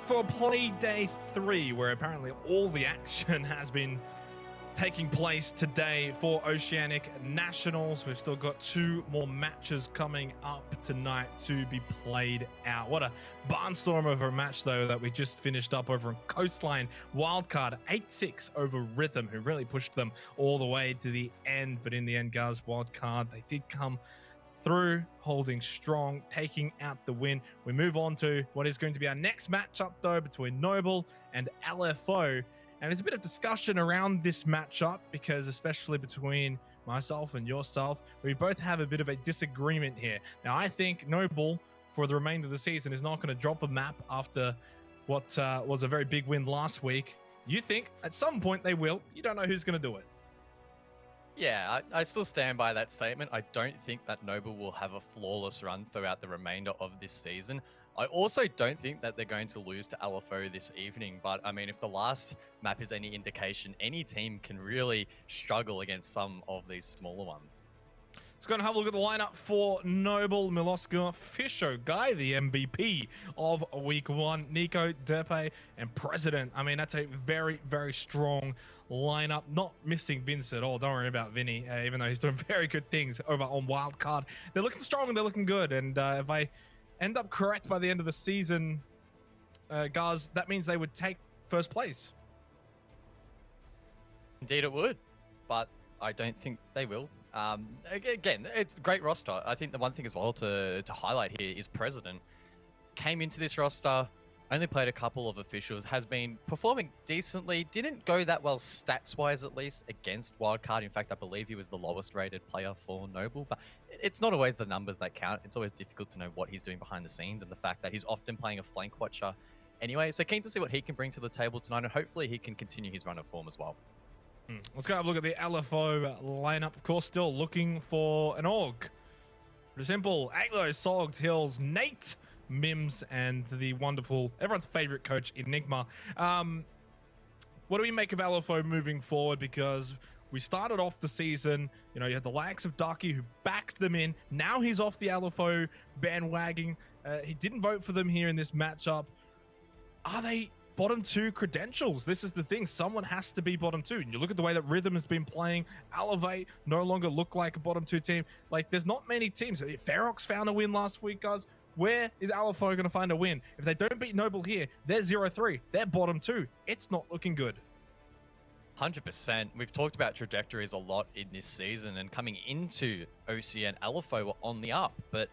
for Playday 3, where apparently all the action has been taking place today for Oceanic Nationals. We've still got 2 more matches coming up tonight to be played out. What a barnstorm of a match, though, that we just finished up over in Coastline. Wildcard 8-6 over Rhythm, who really pushed them all the way to the end. But in the end, guys, Wildcard, they did come through, holding strong, taking out the win. We move on to what is going to be our next matchup, though, between Noble and LFO. And there's a bit of discussion around this matchup because, especially between myself and yourself, we both have a bit of a disagreement here. Now, I think Noble, for the remainder of the season, is not going to drop a map after what was a very big win last week. You think at some point they will. You don't know who's going to do it. Yeah, I still stand by that statement. I don't think that Noble will have a flawless run throughout the remainder of this season. I also don't think that they're going to lose to LFO this evening, but I mean, if the last map is any indication, any team can really struggle against some of these smaller ones. Let's go and have a look at the lineup for Noble. Miloska, Fisho, Guy, the MVP of week 1, Nico, Derpe, and President. I mean, that's a very, very strong lineup. Not missing Vince at all. Don't worry about Vinny, even though he's doing very good things over on Wildcard. They're looking strong and they're looking good. And if I end up correct by the end of the season, guys, that means they would take first place. Indeed it would, but I don't think they will. Again, it's a great roster. I think the one thing as well to highlight here is President. Came into this roster, only played a couple of officials, has been performing decently, didn't go that well stats-wise at least against Wildcard. In fact, I believe he was the lowest rated player for Noble, but it's not always the numbers that count. It's always difficult to know what he's doing behind the scenes and the fact that he's often playing a flank watcher anyway. So keen to see what he can bring to the table tonight, and hopefully he can continue his run of form as well. Let's go have a look at the LFO lineup. Of course, still looking for an org. Pretty simple. Aglo, Sogs, Hills, Nate, Mims, and the wonderful, everyone's favorite coach, Enigma. What do we make of LFO moving forward? Because we started off the season, you know, you had the likes of Ducky who backed them in. Now he's off the LFO bandwagon. He didn't vote for them here in this matchup. Are they bottom 2 credentials? This is the thing. Someone has to be bottom 2. And you look at the way that Rhythm has been playing. Elevate no longer look like a bottom 2 team. Like, there's not many teams. Ferox found a win last week, guys. Where is LFO going to find a win? If they don't beat Noble here, they're 0-3. They're bottom 2. It's not looking good. 100%. We've talked about trajectories a lot in this season, and coming into OC and LFO were on the up, but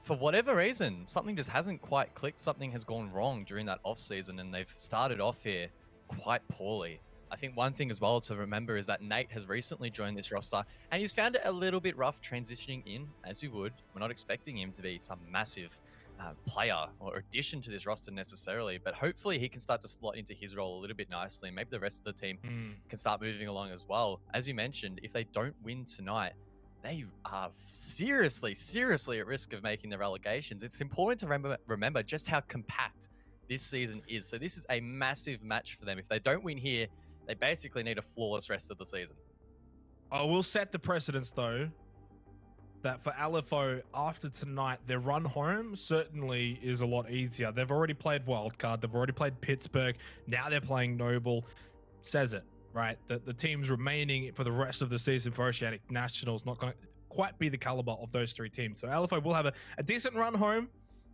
for whatever reason, something just hasn't quite clicked. Something has gone wrong during that off-season, and they've started off here quite poorly. I think one thing as well to remember is that Nate has recently joined this roster, and he's found it a little bit rough transitioning in, as you would. We're not expecting him to be some massive player or addition to this roster necessarily, but hopefully he can start to slot into his role a little bit nicely, and maybe the rest of the team can start moving along as well. As you mentioned, if they don't win tonight, they are seriously at risk of making the relegations. It's important to remember just how compact this season is. So this is a massive match for them. If they don't win here, they basically need a flawless rest of the season. I will set the precedence, though, that for LFO, after tonight, their run home certainly is a lot easier. They've already played Wildcard. They've already played Pittsburgh. Now they're playing Noble. Says it. Right, the teams remaining for the rest of the season for Oceanic Nationals not going to quite be the caliber of those 3 teams. So LFO will have a decent run home,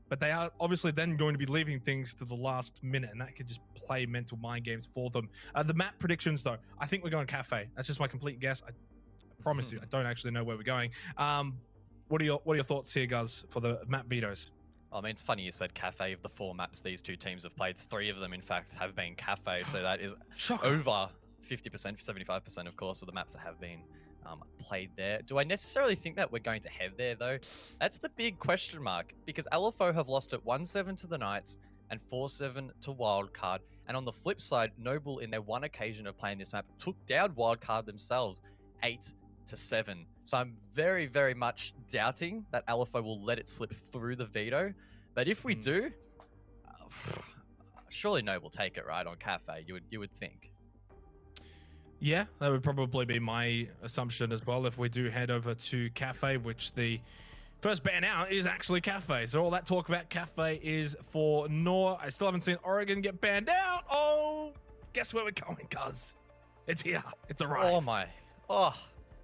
but they are obviously then going to be leaving things to the last minute, and that could just play mental mind games for them. The map predictions, though, I think we're going Cafe. That's just my complete guess. I promise you, I don't actually know where we're going. What are your thoughts here, guys, for the map vetoes? I mean, it's funny you said Cafe. Of the 4 maps these 2 teams have played, 3 of them, in fact, have been Cafe. So that is over 50%, 75% of course of the maps that have been played there. Do I necessarily think that we're going to head there though? That's the big question mark, because LFO have lost it 1-7 to the Knights and 4-7 to Wildcard. And on the flip side, Noble in their one occasion of playing this map took down Wildcard themselves 8-7. So I'm very, very much doubting that LFO will let it slip through the veto. But if we do, surely Noble take it, right, on Cafe, you would think. Yeah, that would probably be my assumption as well if we do head over to Cafe, which the First ban out is actually Cafe. So all that talk about Cafe is for Nor. I still haven't seen Oregon get banned out. Oh, guess where we're going, cuz? It's here. It's arrived. Oh my. Oh,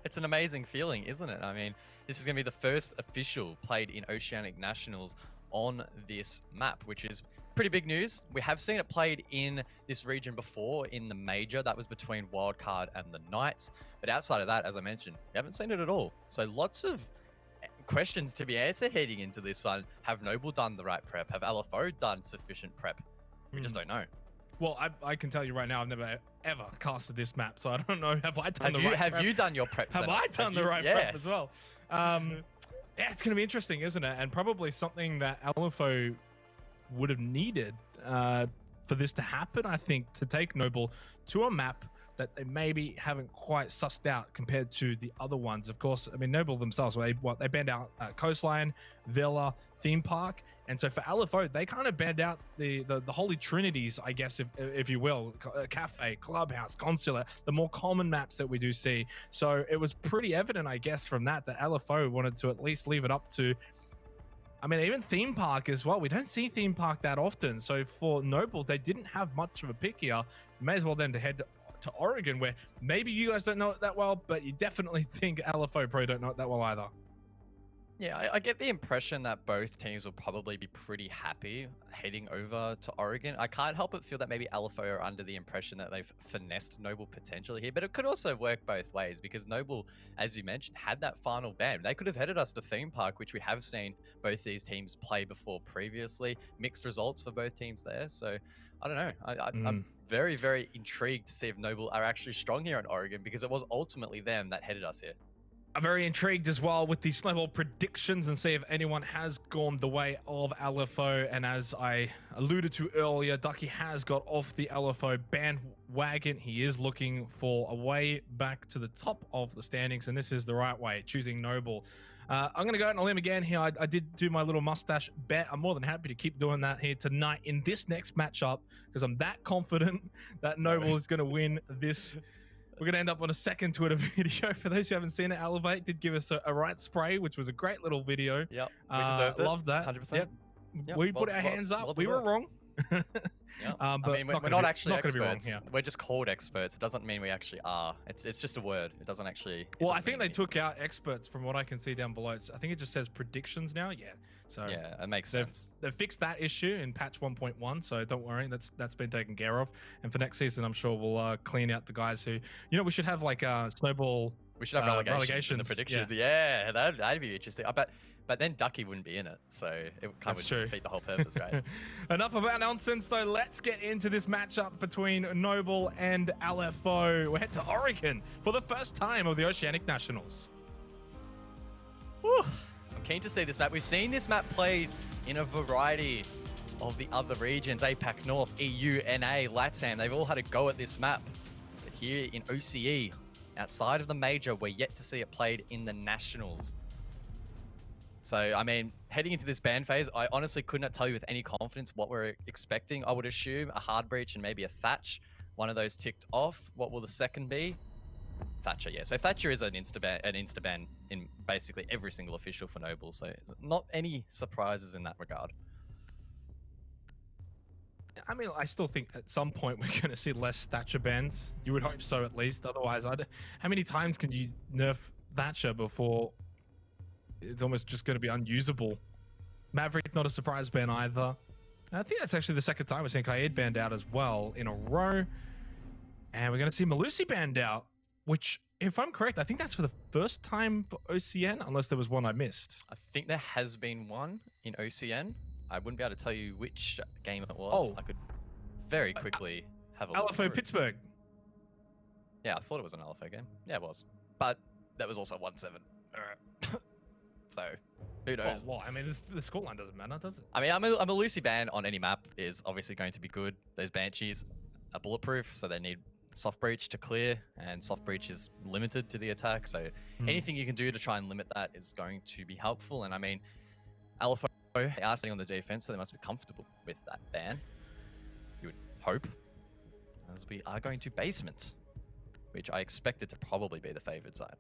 it's an amazing feeling, isn't it? I mean, this is going to be the first official played in Oceanic Nationals on this map, which is pretty big news. We have seen it played in this region before in the major. That was between Wildcard and the Knights. But outside of that, as I mentioned, we haven't seen it at all. So lots of questions to be answered heading into this one. Have Noble done the right prep? Have LFO done sufficient prep? We just don't know. Well, I can tell you right now, I've never ever casted this map, so I don't know. Have I done the right Have prep? you done your prep? Have I done the right prep as well? Yeah, it's going to be interesting, isn't it? And probably something that LFO would have needed for this to happen, I think, to take Noble to a map that they maybe haven't quite sussed out compared to the other ones. Of course, I mean, Noble themselves, they banned out Coastline, Villa, Theme Park. And so for LFO, they kind of banned out the holy trinities, I guess, if you will, Cafe, Clubhouse, Consulate, the more common maps that we do see. So it was pretty evident, I guess, from that LFO wanted to at least leave it up to, I mean, even Theme Park as well. We don't see Theme Park that often. So for Noble, they didn't have much of a pick here. May as well then to head to Oregon, where maybe you guys don't know it that well, but you definitely think LFO probably don't know it that well either. Yeah, I get the impression that both teams will probably be pretty happy heading over to Oregon. I can't help but feel that maybe LFO are under the impression that they've finessed Noble potentially here, but it could also work both ways because Noble, as you mentioned, had that final ban. They could have headed us to Theme Park, which we have seen both these teams play before previously. Mixed results for both teams there, so I don't know. I'm very, very intrigued to see if Noble are actually strong here in Oregon because it was ultimately them that headed us here. I'm very intrigued as well with the snowball predictions and see if anyone has gone the way of LFO. And as I alluded to earlier, Ducky has got off the LFO bandwagon. He is looking for a way back to the top of the standings, and this is the right way, choosing Noble. I'm going to go out on a limb again here. I did do my little mustache bet. I'm more than happy to keep doing that here tonight in this next matchup because I'm that confident that Noble is going to win this. We're going to end up on a second Twitter video. For those who haven't seen it, Elevate did give us a right spray, which was a great little video. Yep, we deserved it. Loved that. 100%. Yep. We put our hands up. We were wrong. Yeah. But I mean, we're not actually experts. Wrong, we're just called experts. It doesn't mean we actually are. It's just a word. It doesn't actually. Well, I think they took out experts from what I can see down below. I think it just says predictions now. Yeah. So yeah, it makes sense. They've fixed that issue in patch 1.1, so don't worry. That's been taken care of. And for next season, I'm sure we'll clean out the guys who, we should have like a snowball. We should have relegations in the predictions. Yeah, that'd be interesting. I bet. But then Ducky wouldn't be in it, so it kind of would defeat the whole purpose, right? Enough of our nonsense, though. Let's get into this matchup between Noble and LFO. We head to Oregon for the first time of the Oceanic Nationals. Whew. I'm keen to see this map. We've seen this map played in a variety of the other regions, APAC North, EU, NA, LATAM. They've all had a go at this map. But here in OCE, outside of the major, we're yet to see it played in the Nationals. So, I mean, heading into this ban phase, I honestly could not tell you with any confidence what we're expecting. I would assume a hard breach and maybe a Thatch. One of those ticked off. What will the second be? Thatcher, yeah. So Thatcher is an insta-ban in basically every single official for Noble. So not any surprises in that regard. I mean, I still think at some point we're going to see less Thatcher bans. You would hope so, at least. Otherwise, how many times can you nerf Thatcher before it's almost just going to be unusable? Maverick, not a surprise ban either. I think that's actually the second time we're seeing Kaid banned out as well in a row. And we're going to see Malusi banned out, which, if I'm correct, I think that's for the first time for OCN, unless there was one I missed. I think there has been one in OCN. I wouldn't be able to tell you which game it was. I could very quickly have a look. LFO Pittsburgh. Yeah, I thought it was an LFO game. Yeah, it was. But that was also 1-7. So, who knows? Well, I mean, the scoreline doesn't matter, does it? I mean, a Malusi ban on any map is obviously going to be good. Those Banshees are bulletproof, so they need soft breach to clear, and soft breach is limited to the attack. So anything you can do to try and limit that is going to be helpful. And I mean, LFO, they are sitting on the defense, so they must be comfortable with that ban. You would hope, as we are going to basement, which I expected to probably be the favored side.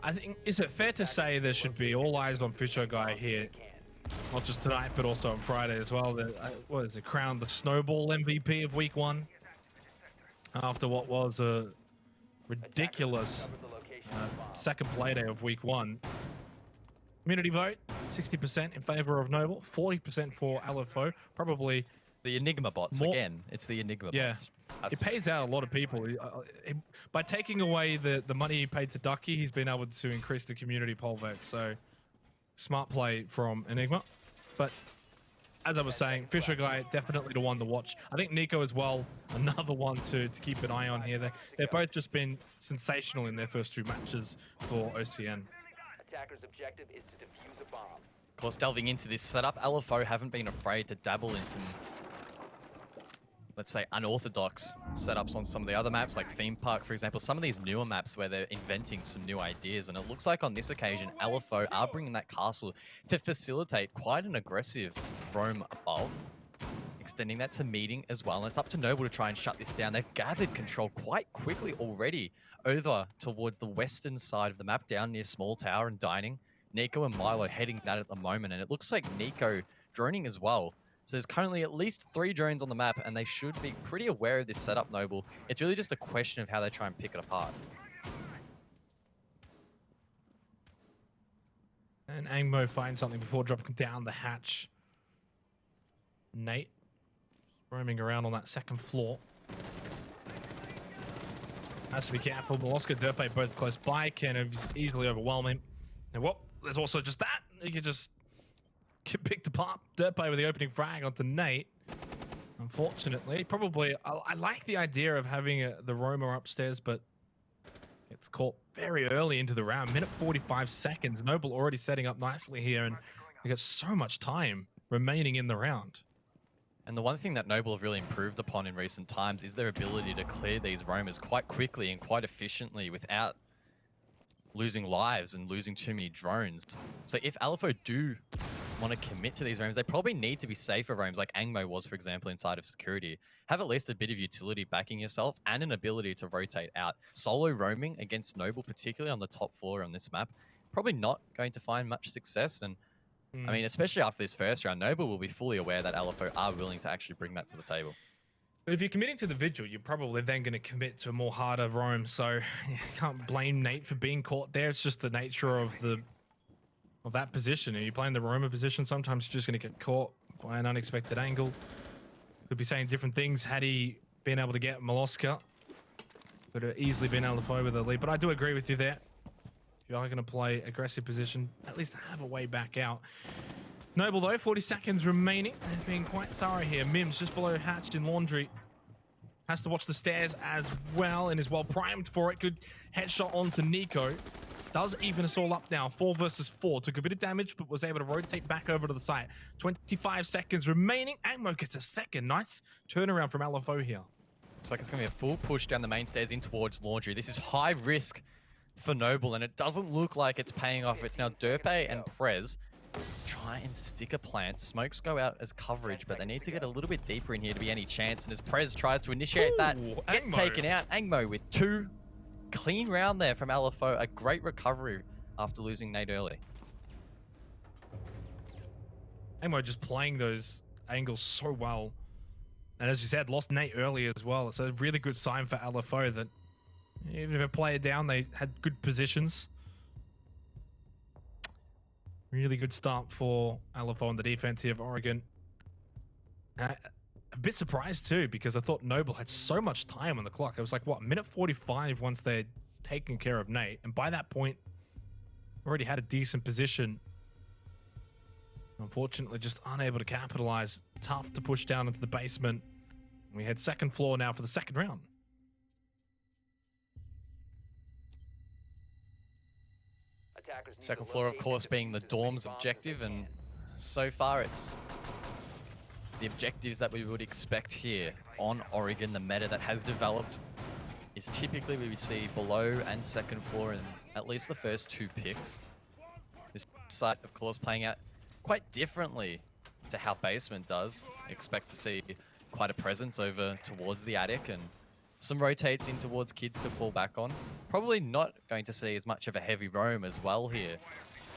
I think, is it fair to say there should be all eyes on Fisher Guy here, not just tonight, but also on Friday as well? What is it, crowned the Snowball MVP of Week 1 after what was a ridiculous second Playday of Week 1. Community vote, 60% in favor of Noble, 40% for LFO. Probably the Enigma bots again. It's the Enigma bots. It pays out a lot of people. By taking away the money he paid to Ducky, he's been able to increase the community poll votes. So smart play from Enigma. But as I was saying, Fisher Guy, definitely the one to watch. I think Nico as well, another one to keep an eye on here. They've both just been sensational in their first 2 matches for OCN. Attacker's objective is to defuse a bomb. Of course, delving into this setup, LFO haven't been afraid to dabble in some, let's say, unorthodox setups on some of the other maps, like Theme Park, for example. Some of these newer maps where they're inventing some new ideas, and it looks like on this occasion, LFO are bringing that castle to facilitate quite an aggressive roam above, extending that to meeting as well. And it's up to Noble to try and shut this down. They've gathered control quite quickly already over towards the western side of the map, down near Small Tower and Dining. Nico and Milo heading that at the moment, and it looks like Nico droning as well. So there's currently at least 3 drones on the map, and they should be pretty aware of this setup, Noble. It's really just a question of how they try and pick it apart. And Angmo finds something before dropping down the hatch. Nate roaming around on that second floor. Has to be careful. Molosca, Derpe both close by, can easily overwhelm him. And whoop, there's also just that. He can just get picked apart. Derpe with the opening frag onto Nate. Unfortunately, probably, I like the idea of having the roamer upstairs, but it's caught very early into the round. Minute 45 seconds. Noble already setting up nicely here, and we got so much time remaining in the round. And the one thing that Noble have really improved upon in recent times is their ability to clear these roamers quite quickly and quite efficiently without losing lives and losing too many drones. So if LFO do want to commit to these roams, they probably need to be safer roams like Angmo was, for example, inside of security. Have at least a bit of utility backing yourself and an ability to rotate out. Solo roaming against Noble, particularly on the top floor on this map, probably not going to find much success. And I mean, especially after this first round, Noble will be fully aware that LFO are willing to actually bring that to the table. But if you're committing to the vigil, you're probably then going to commit to a more harder roam. So you can't blame Nate for being caught there. It's just the nature of that position. If you're playing the roamer position, sometimes you're just going to get caught by an unexpected angle. Could be saying different things. Had he been able to get Molosca, could have easily been LFO with a lead. But I do agree with you there. If you are going to play aggressive position, at least have a way back out. Noble, though, 40 seconds remaining. They're being quite thorough here. Mims just below hatched in laundry. Has to watch the stairs as well and is well primed for it. Good headshot onto Nico. Does even us all up now. 4 versus 4. Took a bit of damage, but was able to rotate back over to the site. 25 seconds remaining. Angmo gets a second. Nice turnaround from LFO here. Looks like it's going to be a full push down the main stairs in towards laundry. This is high risk for Noble, and it doesn't look like it's paying off. It's now Derpe and Prez try and stick a plant. Smokes go out as coverage, but they need to get a little bit deeper in here to be any chance. And as Prez tries to initiate that, gets taken out. Angmo with 2. Clean round there from LFO. A great recovery after losing Nate early. Angmo just playing those angles so well. And as you said, lost Nate early as well. It's a really good sign for LFO that even if a player down, they had good positions. Really good start for LFO on the defense here of Oregon. A bit surprised too, because I thought Noble had so much time on the clock. It was like, what, minute 45 once they'd taken care of Nate. And by that point, already had a decent position. Unfortunately, just unable to capitalize. Tough to push down into the basement. We had second floor now for the second round. Second floor, of course, being the Dorm's objective, and so far it's the objectives that we would expect here on Oregon. The meta that has developed is typically we would see below and second floor in at least the first 2 picks. This site, of course, playing out quite differently to how basement does. Expect to see quite a presence over towards the attic and some rotates in towards kids to fall back on. Probably not going to see as much of a heavy roam as well here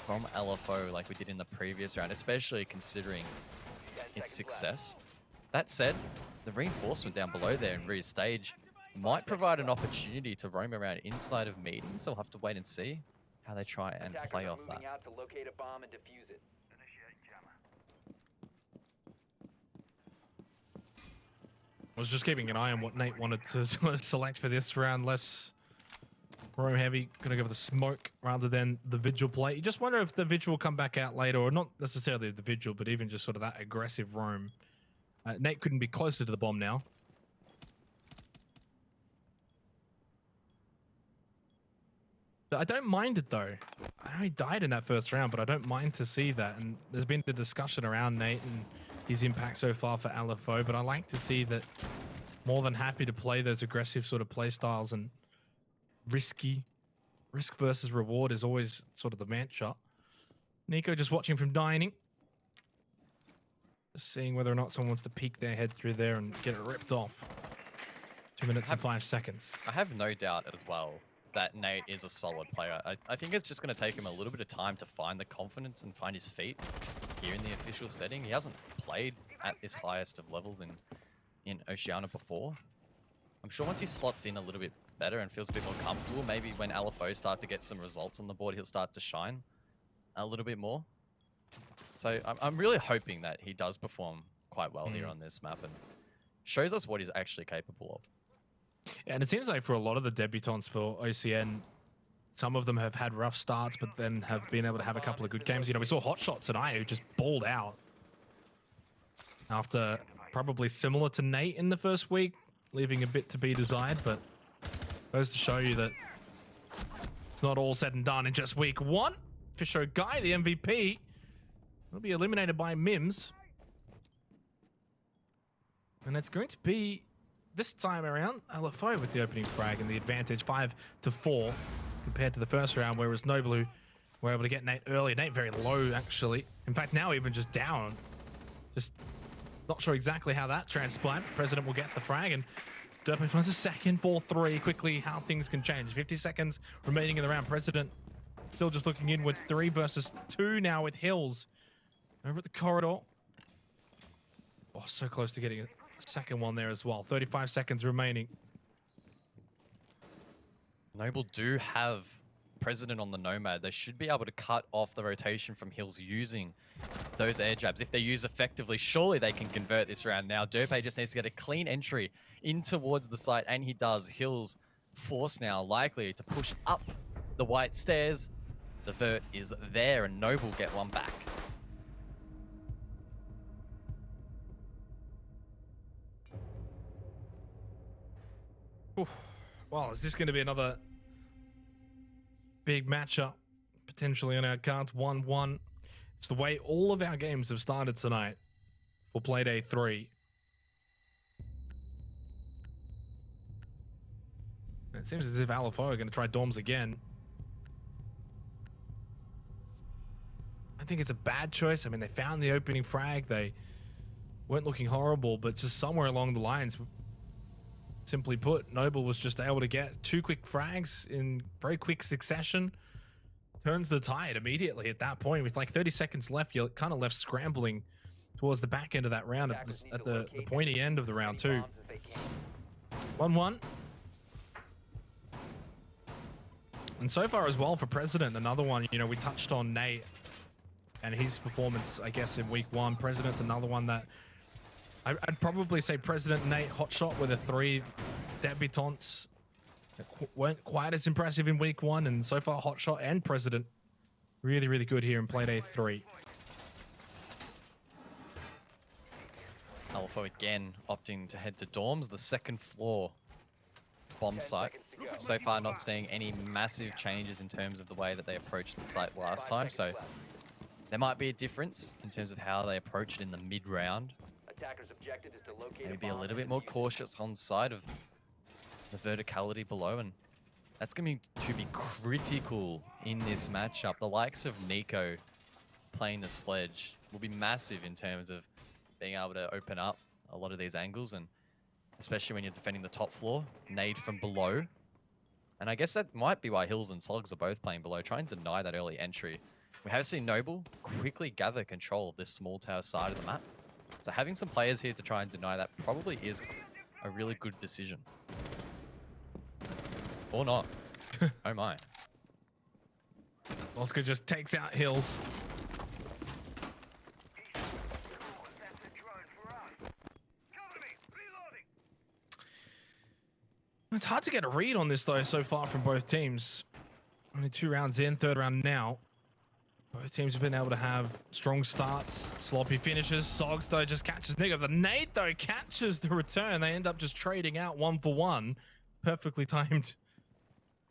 from LFO like we did in the previous round, especially considering its success. That said, the reinforcement down below there in rear stage might provide an opportunity to roam around inside of meetings, so we'll have to wait and see how they try and play off that. Out to locate a bomb and defuse it. I was just keeping an eye on what Nate wanted to sort of select for this round. Less roam heavy, gonna go with the smoke rather than the vigil play. You just wonder if the vigil will come back out later, or not necessarily the vigil, but even just sort of that aggressive roam. Nate couldn't be closer to the bomb now. I don't mind it though. I know he died in that first round, but I don't mind to see that. And there's been the discussion around Nate and his impact so far for LFO, but I like to see that. More than happy to play those aggressive sort of play styles, and risk versus reward is always sort of the mantra. Nico just watching from dining. Just seeing whether or not someone wants to peek their head through there and get it ripped off. 2 minutes and 5 seconds. I have no doubt as well that Nate is a solid player. I think it's just going to take him a little bit of time to find the confidence and find his feet here in the official setting. He hasn't played at this highest of levels in Oceania before. I'm sure once he slots in a little bit better and feels a bit more comfortable, maybe when LFO start to get some results on the board, he'll start to shine a little bit more. So I'm really hoping that he does perform quite well here on this map and shows us what he's actually capable of. Yeah, and it seems like for a lot of the debutants for OCN, some of them have had rough starts, but then have been able to have a couple of good games. You know, we saw Hotshot tonight who just balled out after probably similar to Nate in the first week, leaving a bit to be desired, but goes to show you that it's not all said and done in just week one. Fisher Guy, the MVP, will be eliminated by Mims. And it's going to be, this time around, LFO with the opening frag and the advantage 5-4 compared to the first round, whereas Noble, who were able to get Nate early. Nate very low, actually. In fact, now even just down. Just not sure exactly how that transpired. President will get the frag, and Derpy finds a second, 4-3. Quickly, how things can change. 50 seconds remaining in the round. President still just looking inwards. 3 versus 2 now with Hills over at the corridor. Oh, so close to getting a second one there as well. 35 seconds remaining. Noble do have President on the Nomad. They should be able to cut off the rotation from Hills using those air jabs. If they use effectively, surely they can convert this round now. Derpy just needs to get a clean entry in towards the site, and he does. Hills force now likely to push up the white stairs. The vert is there, and Noble get one back. Oof. Well, is this going to be another big matchup potentially on our cards? 1-1. It's the way all of our games have started tonight for Playday 3. It seems as if LFO are going to try Dorms again. I think it's a bad choice. I mean, they found the opening frag. They weren't looking horrible, but just somewhere along the lines, simply put, Noble was just able to get 2 quick frags in very quick succession. Turns the tide immediately at that point. With like 30 seconds left, you're kind of left scrambling towards the back end of that round at the pointy end of the round too. 1-1. And so far as well for President, another one, you know, we touched on Nate and his performance, I guess, in week 1. President's another one that I'd probably say President, Nate, Hotshot were the 3 debutants that weren't quite as impressive in week 1, and so far Hotshot and President really, really good here in Playday 3. LFO again opting to head to Dorms, the second floor bomb site. So far not seeing any massive changes in terms of the way that they approached the site last time, so there might be a difference in terms of how they approach it in the mid-round. Attacker's objective is to locate Maybe a little bit more cautious on side of the verticality below, and that's going to be critical in this matchup. The likes of Nico playing the sledge will be massive in terms of being able to open up a lot of these angles, and especially when you're defending the top floor. Nade from below. And I guess that might be why Hills and Slugs are both playing below, trying to deny that early entry. We have seen Noble quickly gather control of this small tower side of the map. So having some players here to try and deny that probably is a really good decision. Or not. Oh my. Oscar just takes out Hills. It's hard to get a read on this though so far from both teams. Only 2 rounds in, 3rd round now. Both teams have been able to have strong starts, sloppy finishes. Sogs though just catches Nico. The nade though catches the return. They end up just trading out 1 for 1. Perfectly timed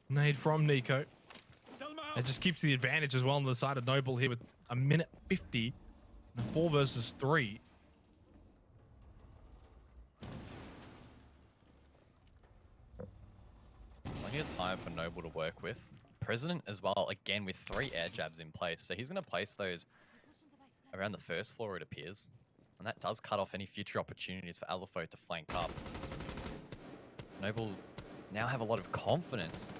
nade from Nico. It just keeps the advantage as well on the side of Noble here with a minute 50. 4 versus 3. Plenty of time for Noble to work with. President as well, again with 3 air jabs in place. So he's going to place those around the first floor, it appears. And that does cut off any future opportunities for LFO to flank up. Noble now have a lot of confidence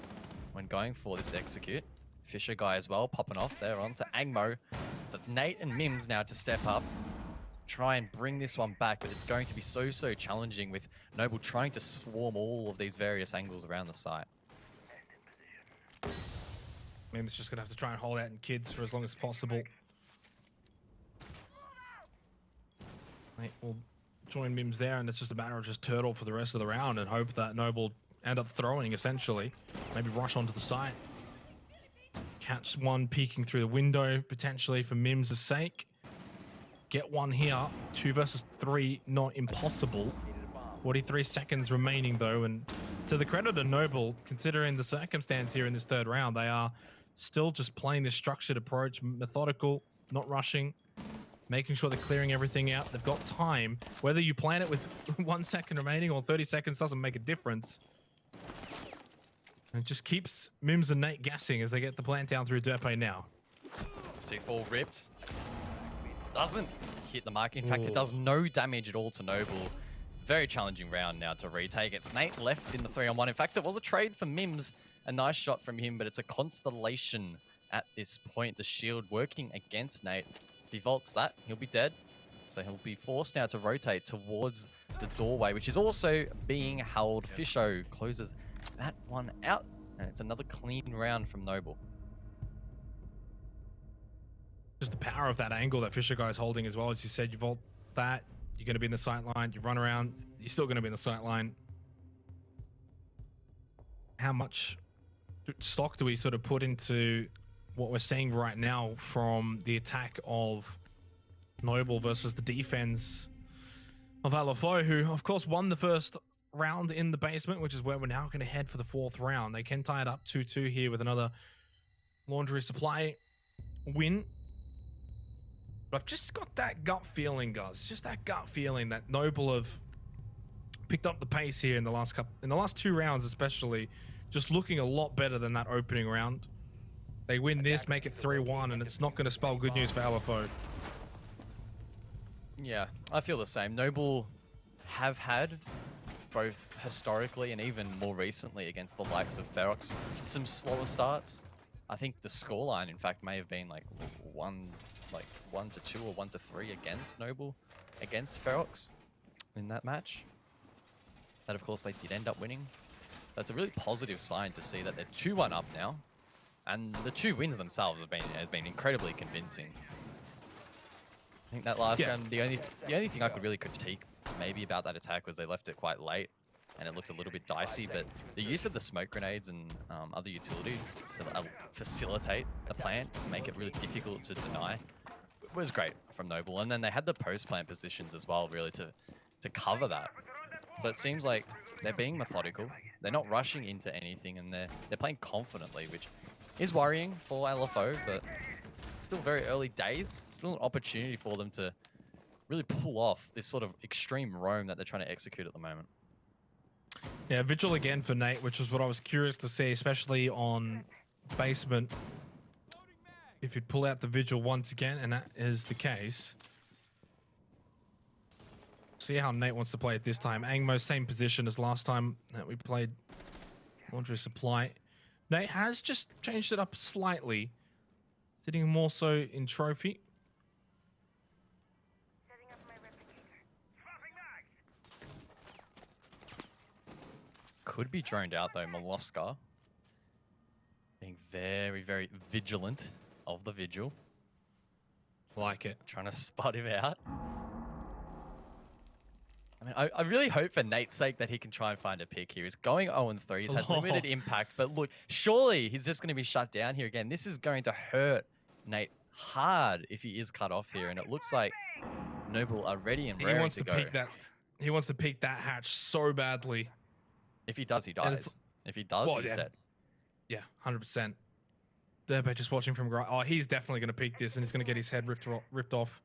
when going for this execute. Fisher guy as well, popping off there onto Angmo. So it's Nate and Mims now to step up. Try and bring this one back, but it's going to be so challenging with Noble trying to swarm all of these various angles around the site. Mims just gonna have to try and hold out in kids for as long as possible. Nate will join Mims there, and it's just a matter of just turtle for the rest of the round and hope that Noble end up throwing essentially. Maybe rush onto the site. Catch one peeking through the window potentially for Mims' sake. Get one here. 2 versus 3, not impossible. 43 seconds remaining though, and to the credit of Noble, considering the circumstance here in this 3rd round, they are still just playing this structured approach, methodical, not rushing, making sure they're clearing everything out. They've got time. Whether you plan it with 1 second remaining or 30 seconds doesn't make a difference. It just keeps Mims and Nate guessing as they get the plant down through Derpe now. C4 ripped. Doesn't hit the mark. In fact, it does no damage at all to Noble. Very challenging round now to retake. It's Nate left in the 3-on-1. In fact, it was a trade for Mims. A nice shot from him, but it's a constellation at this point. The shield working against Nate. If he vaults that, he'll be dead. So he'll be forced now to rotate towards the doorway, which is also being held. Fisho closes that one out, and it's another clean round from Noble. Just the power of that angle that Fisher guy is holding as well. As you said, you vault that, you're going to be in the sight line, you run around, you're still going to be in the sight line. How much stock do we sort of put into what we're seeing right now from the attack of Noble versus the defense of LFO, who of course won the first round in the basement, which is where we're now going to head for the 4th round. They can tie it up 2-2 here with another laundry supply win. But I've just got that gut feeling, guys. Just that gut feeling that Noble have picked up the pace here in the last 2 rounds, especially. Just looking a lot better than that opening round. They win this, make it 3-1, and it's not going to spell good news for LFO. Yeah, I feel the same. Noble have had, both historically and even more recently against the likes of Ferox, some slower starts. I think the scoreline, in fact, may have been like 1-2 or 1-3 against Noble, against Ferox in that match. That, of course, they did end up winning. So it's a really positive sign to see that they're 2-1 up now, and the 2 wins themselves have been incredibly convincing. I think that last round, the only thing I could really critique maybe about that attack was they left it quite late, and it looked a little bit dicey. But the use of the smoke grenades and other utility to facilitate the plant, make it really difficult to deny, was great from Noble. And then they had the post plant positions as well, really to cover that. So it seems like they're being methodical. They're not rushing into anything, and they're playing confidently, which is worrying for LFO, but still very early days. Still an opportunity for them to really pull off this sort of extreme roam that they're trying to execute at the moment. Yeah, Vigil again for Nate, which is what I was curious to see, especially on basement. If you'd pull out the Vigil once again, and that is the case. See how Nate wants to play it this time. Angmo, same position as last time that we played Laundry Supply. Nate has just changed it up slightly, sitting more so in trophy. Could be droned out though, Molosca. Being very, very vigilant of the vigil. Like it. Trying to spot him out. I mean, I really hope for Nate's sake that he can try and find a pick here. He's going 0-3. He's had limited impact, but look, surely he's just going to be shut down here again. This is going to hurt Nate hard if he is cut off here, and it looks like Noble are ready and raring to go. He wants to peek that hatch so badly. If he does, he dies. If he does, he's dead. Yeah, 100%. Derbe just watching from... Oh, he's definitely going to peek this, and he's going to get his head ripped off.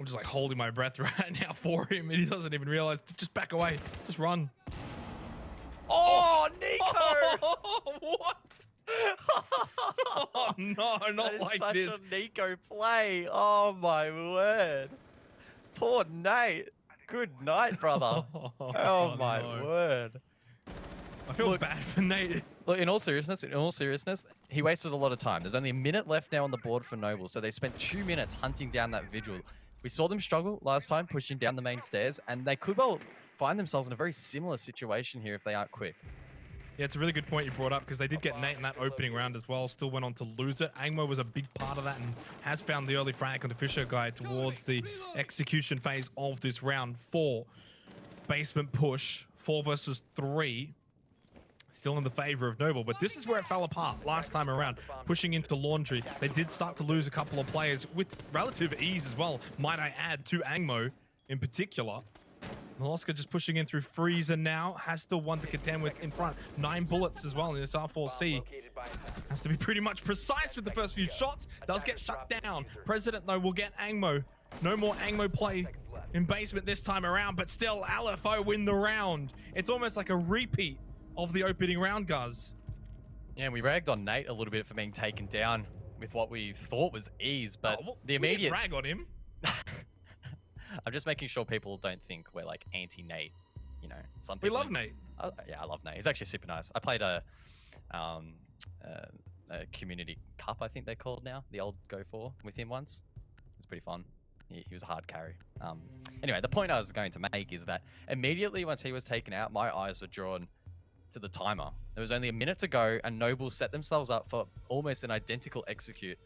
I'm just like holding my breath right now for him, and he doesn't even realize. Just back away. Just run. Oh, Nico! What? Oh, no, not like such this. a Nico play. Oh, my word. Poor Nate. Good night, brother. Oh, my word. I feel bad for Nate. Look, in all seriousness, he wasted a lot of time. There's only a minute left now on the board for Noble, so they spent 2 minutes hunting down that vigil. We saw them struggle last time, pushing down the main stairs, and they could well find themselves in a very similar situation here if they aren't quick. Yeah, it's a really good point you brought up, because they did get Nate in that opening round as well. Still went on to lose it. Angmo was a big part of that and has found the early frag on the Fisher guy towards the execution phase of this round 4. Basement push, 4 versus 3. Still in the favor of Noble, but this is where it fell apart last time around. Pushing into Laundry, they did start to lose a couple of players with relative ease as well, might I add, to Angmo in particular. Molosca just pushing in through Freezer now, has still one to contend with in front. 9 bullets as well in this R4C. Has to be pretty much precise with the first few shots. Does get shut down. President, though, will get Angmo. No more Angmo play in basement this time around, but still LFO win the round. It's almost like a repeat of the opening round, Guz. Yeah, we ragged on Nate a little bit for being taken down with what we thought was ease, but the immediate... We didn't rag on him. I'm just making sure people don't think we're like anti-Nate. You know, some We people... love Nate. Yeah, I love Nate. He's actually super nice. I played a community cup, I think they're called now, the old Go 4 with him once. It's pretty fun. He was a hard carry. Anyway, the point I was going to make is that immediately once he was taken out, my eyes were drawn to the timer. There was only a minute to go, and Noble set themselves up for almost an identical execute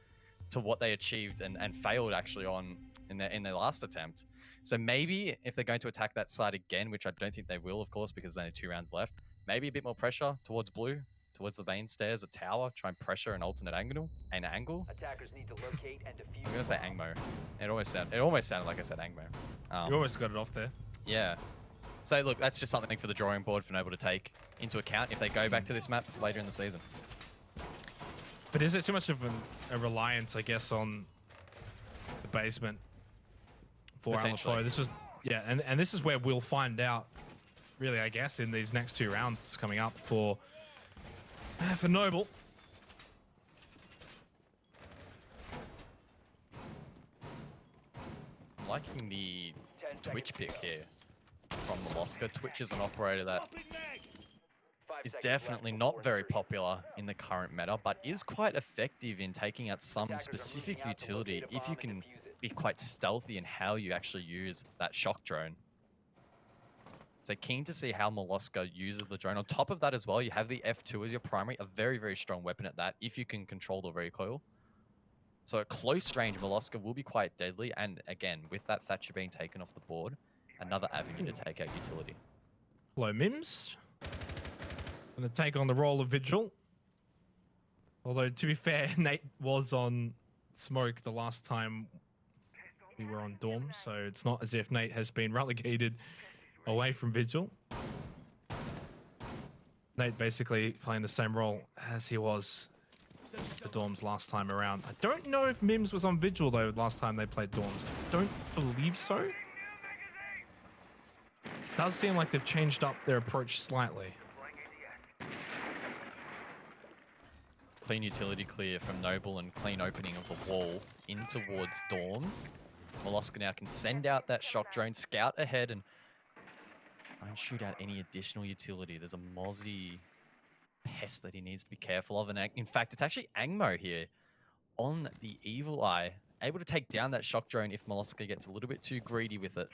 to what they achieved and failed actually on in their last attempt. So maybe if they're going to attack that side again, which I don't think they will, of course, because there's only 2 rounds left, maybe a bit more pressure towards blue, towards the main stairs, a tower, try and pressure an alternate angle. Attackers need to locate and defuse. I'm gonna say Angmo. It almost sounded like I said Angmo. You almost got it off there. Yeah. So look, that's just something for the drawing board for Noble to take into account if they go back to this map later in the season. But is it too much of a reliance, I guess, on the basement for LFO? This is, yeah, and this is where we'll find out, really, I guess, in these next 2 rounds coming up for Noble. I'm liking the Twitch pick here from Molosca. Twitch is an operator that is definitely not very popular in the current meta, but is quite effective in taking out some specific utility if you can be quite stealthy in how you actually use that shock drone. So keen to see how Molosca uses the drone. On top of that as well, you have the F2 as your primary, a very, very strong weapon at that if you can control the recoil. So at close range, Molosca will be quite deadly, and again, with that Thatcher being taken off the board, another avenue to take out utility. Hello, Mims. Gonna take on the role of Vigil. Although, to be fair, Nate was on smoke the last time we were on Dorm, so it's not as if Nate has been relegated away from Vigil. Nate basically playing the same role as he was for Dorms last time around. I don't know if Mims was on Vigil, though, last time they played Dorms. I don't believe so. Does seem like they've changed up their approach slightly. Clean utility clear from Noble and clean opening of the wall in towards Dorms. Molosca now can send out that shock drone, scout ahead, and try and shoot out any additional utility. There's a Mozzie pest that he needs to be careful of. And in fact, it's actually Angmo here on the Evil Eye, able to take down that shock drone if Molosca gets a little bit too greedy with it.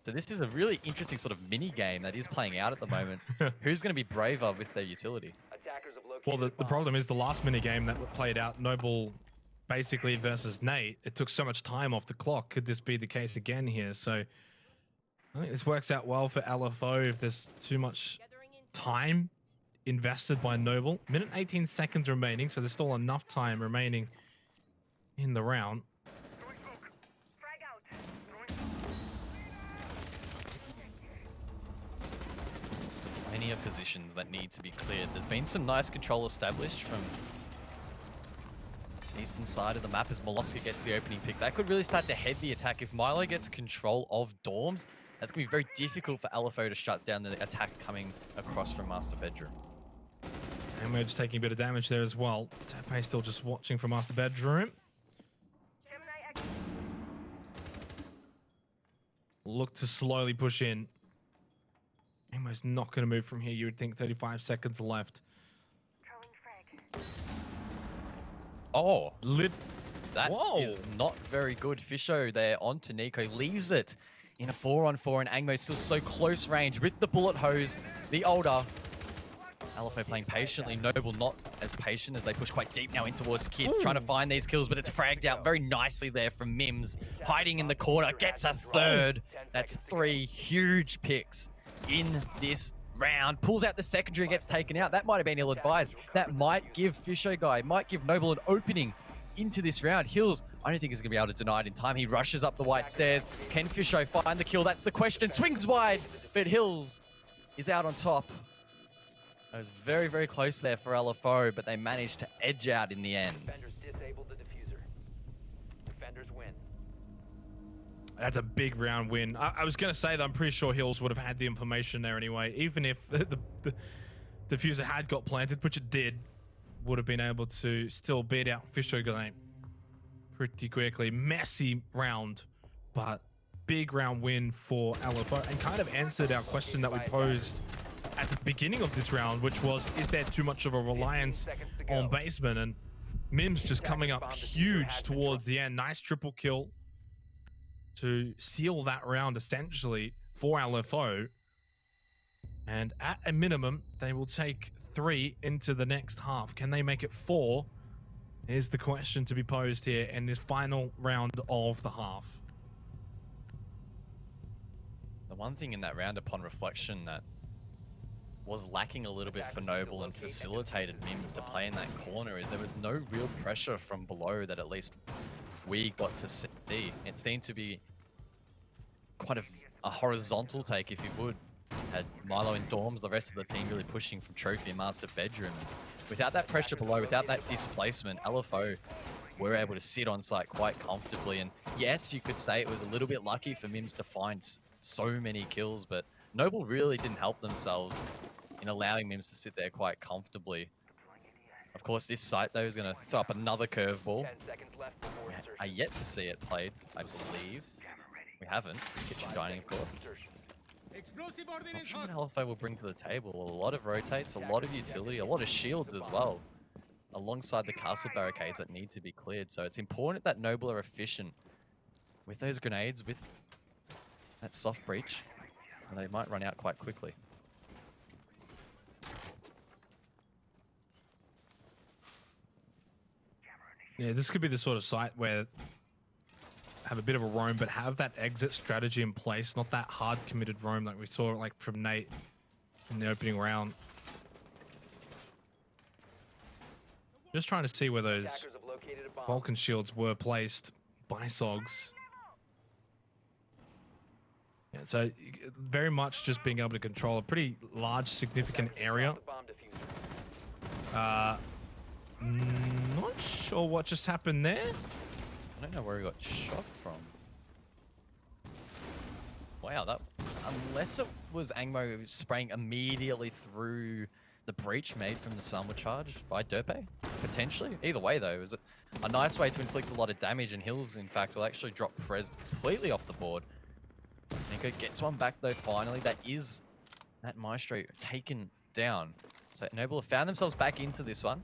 So this is a really interesting sort of mini game that is playing out at the moment. Who's going to be braver with their utility? Well, the problem is the last mini game that played out, Noble basically versus Nate, it took so much time off the clock. Could this be the case again here? So I think this works out well for LFO if there's too much time invested by Noble. Minute 18 seconds remaining, so there's still enough time remaining in the round. Still plenty of positions that need to be cleared. There's been some nice control established from this eastern side of the map as Molosca gets the opening pick. That could really start to head the attack. If Milo gets control of Dorms, that's going to be very difficult for LFO to shut down the attack coming across from Master Bedroom. And we're just taking a bit of damage there as well. Tepe still just watching from Master Bedroom. Look to slowly push in. Almost not going to move from here. You would think 35 seconds left. Oh, that Whoa. is not very good. Fisho there onto Nico, leaves it in a 4-on-4, and Angmo still so close range with the bullet hose. The older LFO playing patiently. Noble not as patient as they push quite deep now in towards Kids, trying to find these kills, but it's fragged out very nicely there from Mims. Hiding in the corner, gets a third. That's 3 huge picks in this round. Pulls out the secondary, gets taken out. That might have been ill-advised. That might give Fisho guy, might give Noble an opening into this round. Hills, I don't think he's going to be able to deny it in time. He rushes up the white stairs. Can Fisho find the kill? That's the question. Swings wide, but Hills is out on top. It was very, very close there for LFO, but they managed to edge out in the end. Defenders disabled the diffuser. Defenders win. That's a big round win. I was going to say that I'm pretty sure Hills would have had the information there anyway, even if the diffuser had got planted, which it did, would have been able to still beat out Fisher Guy pretty quickly. Messy round, but big round win for LFO, and kind of answered our question that we posed at the beginning of this round, which was, is there too much of a reliance on baseman? And Mims just coming up huge towards the end. Nice triple kill to seal that round essentially for LFO. And at a minimum, they will take 3 into the next half. Can they make it 4? Is the question to be posed here in this final round of the half. The one thing in that round, upon reflection, that was lacking a little bit for Noble and facilitated Mims to play in that corner is there was no real pressure from below that at least we got to see. It seemed to be quite a horizontal take, if you would. Had Milo and Dorms, the rest of the team really pushing from Trophy and Master Bedroom. Without that pressure below, without that displacement, LFO were able to sit on site quite comfortably. And yes, you could say it was a little bit lucky for Mims to find so many kills, but Noble really didn't help themselves in allowing Mims to sit there quite comfortably. Of course, this site, though, is going to throw up another curveball. 10 seconds left before We insertion. are yet to see it played, I believe. We haven't. Kitchen dining, of course. Not sure what LFO will bring to the table. A lot of rotates, a lot of utility, a lot of shields as well, alongside the castle barricades that need to be cleared. So it's important that Noble are efficient with those grenades, with that soft breach, and they might run out quite quickly. Yeah, this could be the sort of site where have a bit of a roam, but have that exit strategy in place, not that hard committed roam like we saw like from Nate in the opening round. Just trying to see where those Attackers have located a bomb. Vulcan shields were placed by Sogs. Yeah, so very much just being able to control a pretty large, significant area. The bomb diffuser. Not sure what just happened there. I don't know where he got shot from. Wow, that... Unless it was Angmo spraying immediately through the breach made from the Summer Charge by Derpe? Potentially. Either way, though, it was a nice way to inflict a lot of damage, and Hills, in fact, will actually drop Prez completely off the board. Nico gets one back, though, finally. That is that Maestro taken down. So Noble have found themselves back into this one.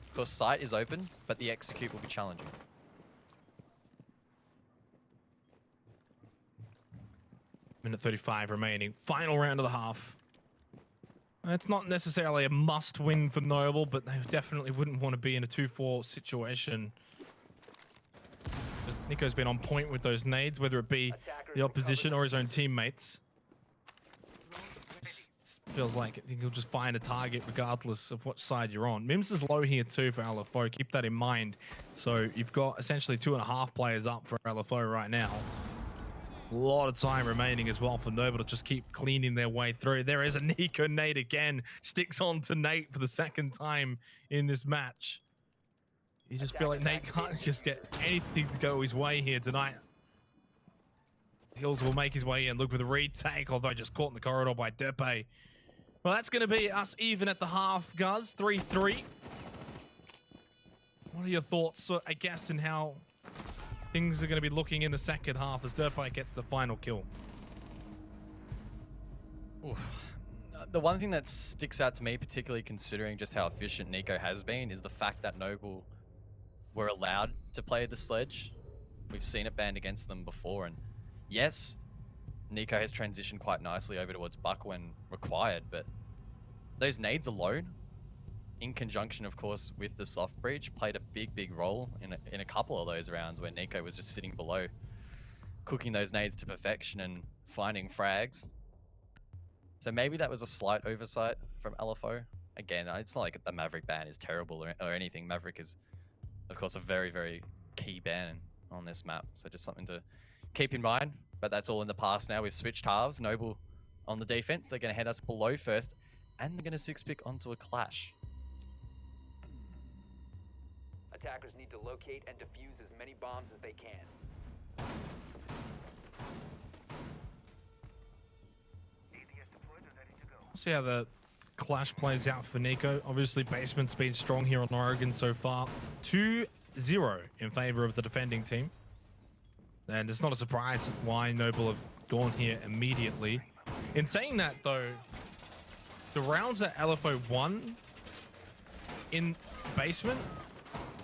Of course, sight is open, but the execute will be challenging. Minute 35 remaining. Final round of the half. It's not necessarily a must-win for Noble, but they definitely wouldn't want to be in a 2-4 situation. Nico's been on point with those nades, whether it be the opposition or his own teammates. Feels like he'll just find a target regardless of what side you're on. Mims is low here too for LFO. Keep that in mind. So you've got essentially 2.5 players up for LFO right now. A lot of time remaining as well for Noble to just keep cleaning their way through. There is a Nico nade again. Sticks on to Nate for the second time in this match. You just feel like Nate can't just get anything to go his way here tonight. Hills will make his way in. Look for the retake, although just caught in the corridor by Derpe. Well, that's going to be us even at the half, Guz. 3-3. What are your thoughts, I guess, in how things are going to be looking in the second half as Derpe gets the final kill? Oof. The one thing that sticks out to me, particularly considering just how efficient Nico has been, is the fact that Noble were allowed to play the sledge. We've seen it banned against them before, and yes, Nico has transitioned quite nicely over towards Buck when required, but those nades alone, in conjunction, of course, with the soft breach, played a big role in a couple of those rounds where Nico was just sitting below, cooking those nades to perfection and finding frags. So maybe that was a slight oversight from LFO. Again, it's not like the Maverick ban is terrible or anything. Maverick is, of course, a very key ban on this map, so just something to keep in mind. But that's all in the past now. We've switched halves. Noble on the defense. They're going to head us below first, and they're going to 6-pick onto a clash. Attackers need to locate and defuse as many bombs as they can. See how the clash plays out for Nico. Obviously, basement's been strong here on Oregon so far. 2-0 in favor of the defending team. And it's not a surprise why Noble have gone here immediately. In saying that, though, the rounds that LFO won in basement,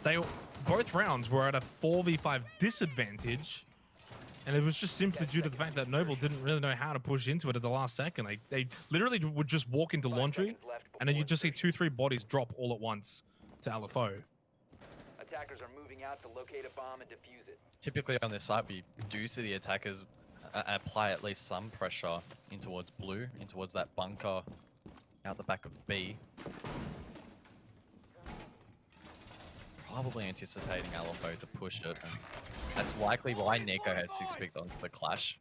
both rounds were at a 4v5 disadvantage, and it was just simply due to the fact that Noble didn't really know how to push into it at the last second. They literally would just walk into laundry, and then you just see 2-3 bodies drop all at once to LFO. Attackers are moving out to locate a bomb and defuse it. Typically on this site, we do see the attackers apply at least some pressure in towards blue, in towards that bunker out the back of B. Probably anticipating LFO to push it, and that's likely why Nico has 6-picked onto the clash.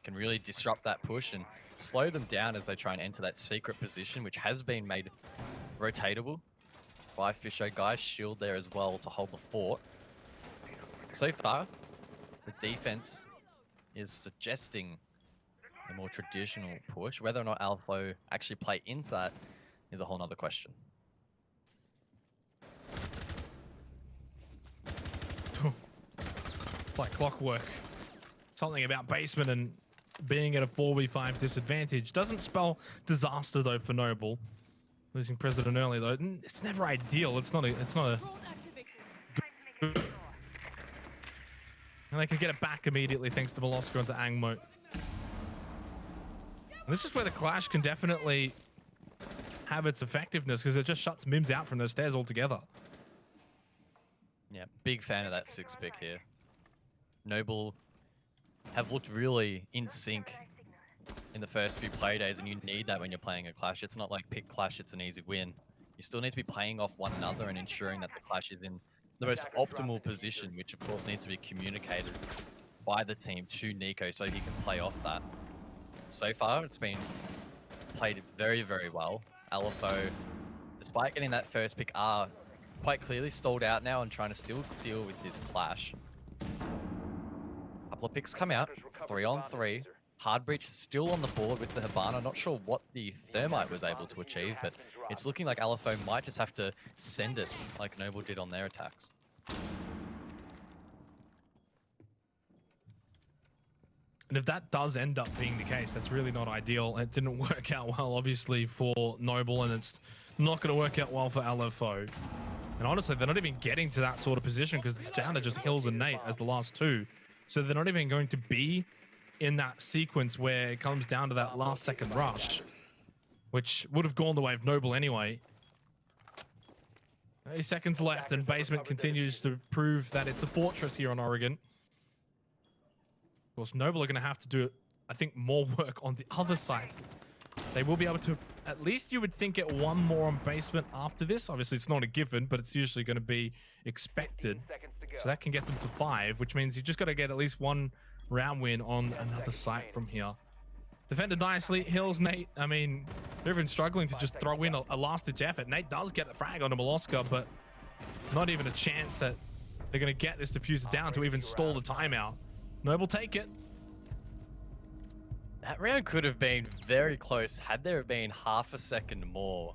Can really disrupt that push and slow them down as they try and enter that secret position, which has been made rotatable by Fisho. Guys, shield there as well to hold the fort. So far, the defense is suggesting a more traditional push. Whether or not LFO actually play into that is a whole nother question. It's like clockwork. Something about basement and being at a 4v5 disadvantage doesn't spell disaster though for Noble. Losing President early though, it's never ideal. It's not a good. And they can get it back immediately thanks to Molosco onto Angmo. This is where the clash can definitely have its effectiveness, because it just shuts Mims out from those stairs altogether. Yeah, big fan of that 6-pick here. Noble have looked really in sync in the first few play days, and you need that when you're playing a clash. It's not like pick clash, it's an easy win. You still need to be playing off one another and ensuring that the clash is in the most optimal position, which of course needs to be communicated by the team to Nico so he can play off that. So far, it's been played very well. LFO, despite getting that first pick, are quite clearly stalled out now and trying to still deal with this clash. Couple of picks come out, 3-on-3. Hard Breach still on the board with the Hibana. Not sure what the Thermite was able to achieve, but It's looking like LFO might just have to send it like Noble did on their attacks. And if that does end up being the case, that's really not ideal. It didn't work out well, obviously, for Noble, and it's not going to work out well for LFO. And honestly, they're not even getting to that sort of position because it's down to just Hills and Nate as the last two. So they're not even going to be in that sequence where it comes down to that last second rush, which would have gone the way of Noble anyway. 30 seconds left, and Basement continues to prove that it's a fortress here on Oregon. Of course, Noble are going to have to do, I think, more work on the other sides. They will be able to, at least you would think, get one more on Basement after this. Obviously, it's not a given, but it's usually going to be expected. So that can get them to 5, which means you've just got to get at least one round win on another site from here. Defended nicely. Hills, Nate, I mean, they're even struggling to just throw in a last-ditch effort. Nate does get the frag onto Molosca, but not even a chance that they're going to get this diffuser down to even stall the timeout. Noble take it. That round could have been very close had there been half a second more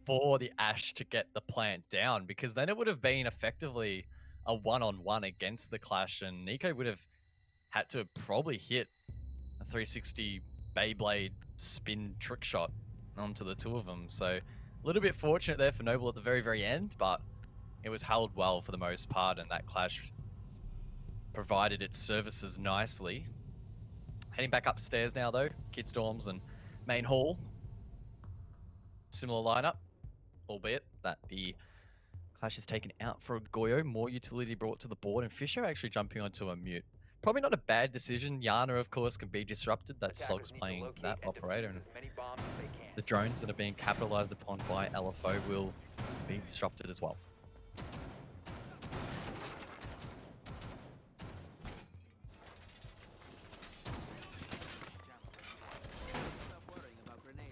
for the Ash to get the plant down, because then it would have been effectively a one-on-one against the Clash, and Nico would have had to probably hit a 360 Beyblade spin trick shot onto the two of them. So a little bit fortunate there for Noble at the very, very end, but it was held well for the most part, and that Clash provided its services nicely. Heading back upstairs now, though. Kids' dorms and main hall. Similar lineup, albeit that the Clash is taken out for a Goyo. More utility brought to the board, and Fisher actually jumping onto a mute. Probably not a bad decision. Yana, of course, can be disrupted. That's Sogs playing that operator. And the drones that are being capitalized upon by LFO will be disrupted as well.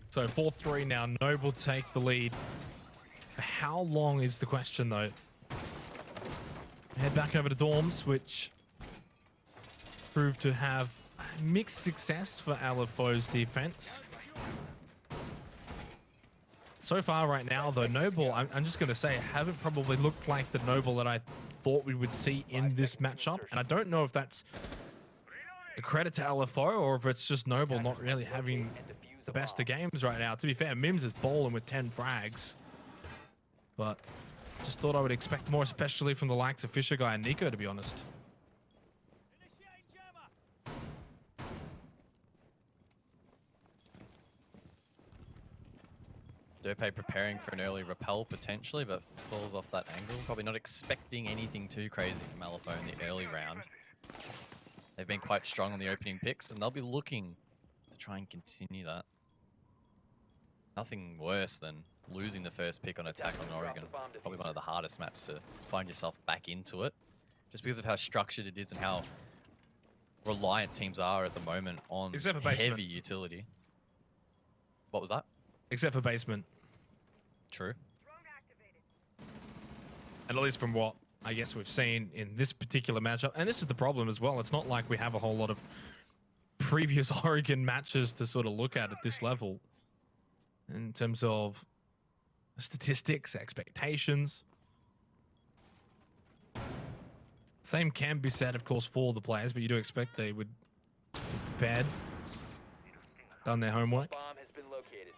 So 4-3 now. Noble take the lead. How long is the question, though? Head back over to dorms, which proved to have mixed success for LFO's defense. So far right now, though, Noble, I'm just going to say, haven't probably looked like the Noble that I thought we would see in this matchup. And I don't know if that's a credit to LFO or if it's just Noble not really having the best of games right now. To be fair, Mims is bowling with 10 frags. But just thought I would expect more, especially from the likes of Fisher Guy and Nico, to be honest. Derpe preparing for an early repel potentially, but falls off that angle. Probably not expecting anything too crazy from LFO in the early round. They've been quite strong on the opening picks, and they'll be looking to try and continue that. Nothing worse than losing the first pick on attack on Oregon. Probably one of the hardest maps to find yourself back into it, just because of how structured it is and how reliant teams are at the moment on heavy utility. What was that? Except for Basement. True. And at least from what I guess we've seen in this particular matchup, and this is the problem as well, it's not like we have a whole lot of previous Oregon matches to sort of look at this level in terms of statistics, expectations. Same can be said, of course, for the players, but you do expect they would be prepared, done their homework. Bomb has been located.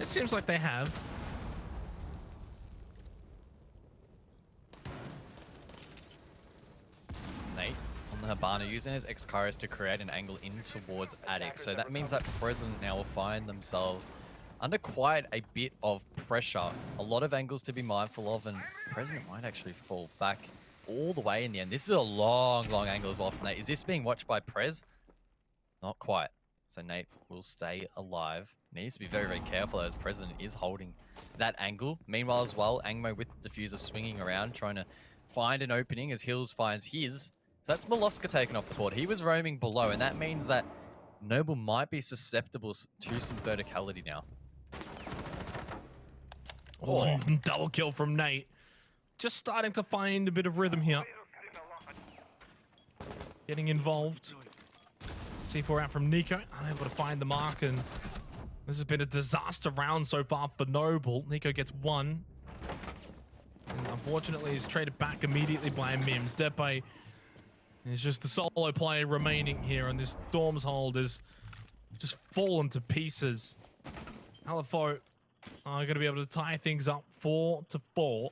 It seems like they have. Nate on the Habana using his X-Kairos to create an angle in towards Attic. So that means that President now will find themselves under quite a bit of pressure. A lot of angles to be mindful of, and President might actually fall back all the way in the end. This is a long, long angle as well from Nate. Is this being watched by Prez? Not quite. So Nate will stay alive. Needs to be very, very careful as President is holding that angle. Meanwhile as well, Angmo with the diffuser swinging around, trying to find an opening as Hills finds his. So that's Molosca taken off the board. He was roaming below, and that means that Noble might be susceptible to some verticality now. Oh, double kill from Nate. Just starting to find a bit of rhythm here. Getting involved. C4 out from Nico. Unable to find the mark, and This has been a disaster round so far for Noble. Nico gets one. And unfortunately, he's traded back immediately by Mims. Depe is just the solo player remaining here, and this Dorms hold is just fallen to pieces. LFO are going to be able to tie things up 4-4.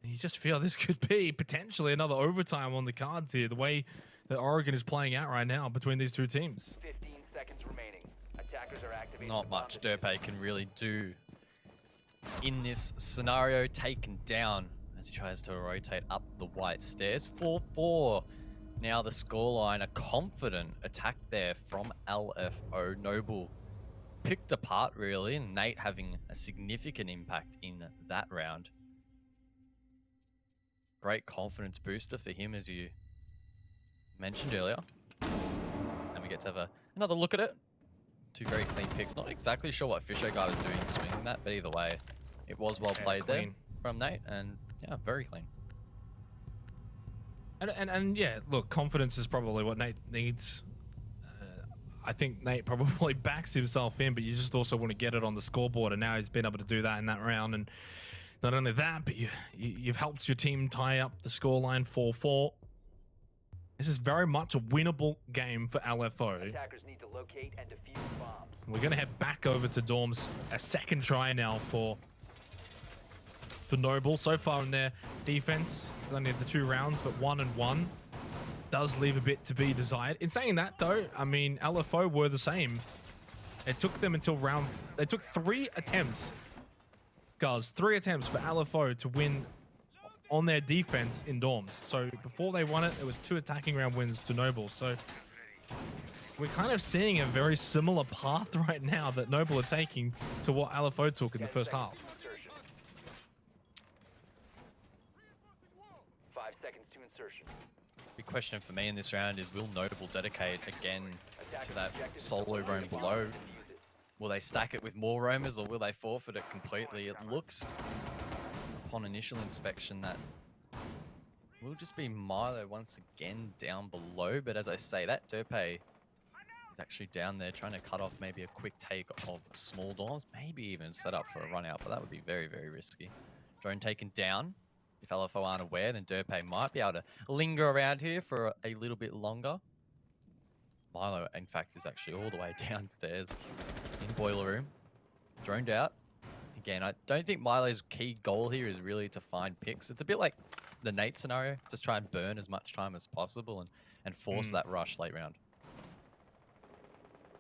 You just feel this could be potentially another overtime on the cards here, the way that Oregon is playing out right now between these two teams. 15 seconds remaining. Attackers are activating. Not much Derpe can really do in this scenario. Taken down as he tries to rotate up the white stairs. 4-4. Now the scoreline. A confident attack there from LFO. Noble picked apart really, and Nate having a significant impact in that round. Great confidence booster for him, as you mentioned earlier. And we get to have another look at it. Two very clean picks. Not exactly sure what FishoGuard is doing swinging that, but either way, it was well played there from Nate, and yeah, very clean. And yeah, look, confidence is probably what Nate needs. I think Nate probably backs himself in, but you just also want to get it on the scoreboard, and now he's been able to do that in that round. And not only that, but you've helped your team tie up the scoreline 4-4. This is very much a winnable game for LFO. Attackers need to locate and defuse bombs. We're going to head back over to Dorms. A second try now for Noble. So far in their defense, it's only the 2 rounds, but 1-1 does leave a bit to be desired. In saying that, though, I mean, LFO were the same. It took them until round... They took 3 attempts. Guys, 3 attempts for LFO to win on their defense in Dorms. So before they won it, it was 2 attacking round wins to Noble. So we're kind of seeing a very similar path right now that Noble are taking to what LFO took in the first half. 5 seconds to insertion. Big question for me in this round is, will Noble dedicate again to that solo roam below? Will they stack it with more roamers, or will they forfeit it completely? It looks, upon initial inspection, that will just be Milo once again down below. But as I say, that Derpe is actually down there trying to cut off maybe a quick take of small Dorms, maybe even set up for a run out, but that would be very, very risky. Drone taken down. If LFO aren't aware, then Derpe might be able to linger around here for a little bit longer. Milo, in fact, is actually all the way downstairs in boiler room. Droned out. Again, I don't think Milo's key goal here is really to find picks. It's a bit like the Nate scenario. Just try and burn as much time as possible and force that rush late round.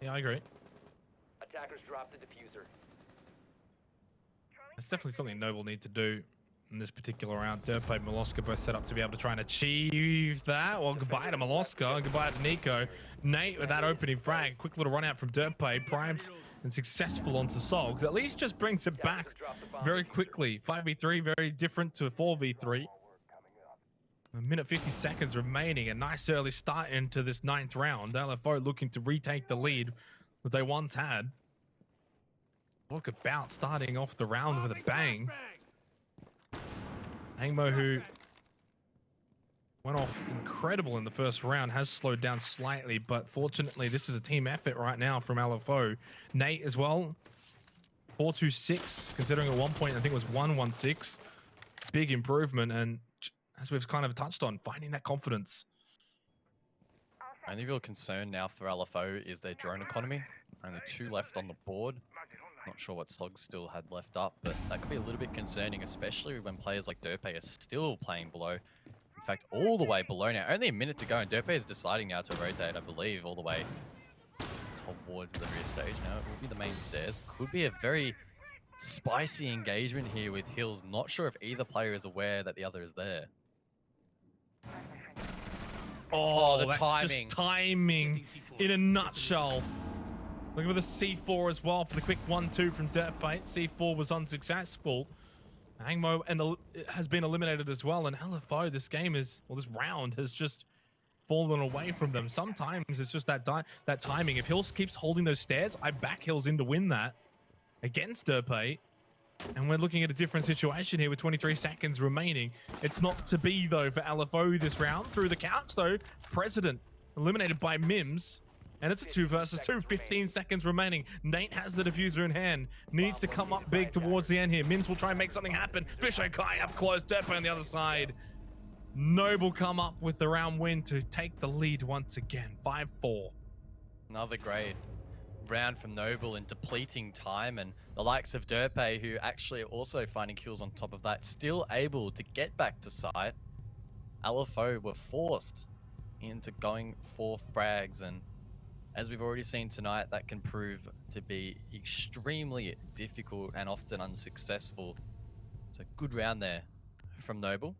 Yeah, I agree. Attackers drop the diffuser. It's definitely something Noble need to do in this particular round. Derpe and Maloska both set up to be able to try and achieve that. Well, goodbye to Maloska and goodbye to Nico. Nate with that opening frag. Quick little run out from Derpe. Primed and successful onto Sogs. At least just brings it back very quickly. 5v3, very different to a 4v3. A minute 50 seconds remaining. A nice early start into this 9th round. LFO looking to retake the lead that they once had. Look about starting off the round with a bang. Hangmo, who went off incredible in the first round, has slowed down slightly, but fortunately this is a team effort right now from LFO. Nate as well, 4-2-6, considering at one point I think it was 1-1-6. Big improvement, and as we've kind of touched on, finding that confidence. Only real concern now for LFO is their drone economy. Only 2 left on the board. Not sure what Slogs still had left up, but that could be a little bit concerning, especially when players like Derpe are still playing below. In fact, all the way below now. Only a minute to go, and Derpe is deciding now to rotate, I believe, all the way towards the rear stage. Now it will be the main stairs. Could be a very spicy engagement here with Hills. Not sure if either player is aware that the other is there. Oh, the that's timing. Just timing in a nutshell. Looking for the C4 as well for the quick 1-2 from Derpe. C4 was unsuccessful. Hangmo has been eliminated as well, and LFO, this game is, well, this round has just fallen away from them. Sometimes it's just that timing. If Hills keeps holding those stairs, I back Hills in to win that against Derpe. And we're looking at a different situation here with 23 seconds remaining. It's not to be, though, for LFO this round. Through the couch, though, President eliminated by Mims. And it's a 2 versus 2, 15 seconds remaining. Nate has the diffuser in hand, needs to come up big towards the end here. Mims will try and make something happen. Fishokai up close, Derpo on the other side. Noble come up with the round win to take the lead once again, 5-4. Another great round from Noble in depleting time, and the likes of Derpe, who actually also finding kills on top of that, still able to get back to site. LFO were forced into going for frags, and as we've already seen tonight, that can prove to be extremely difficult and often unsuccessful. So good round there from Noble.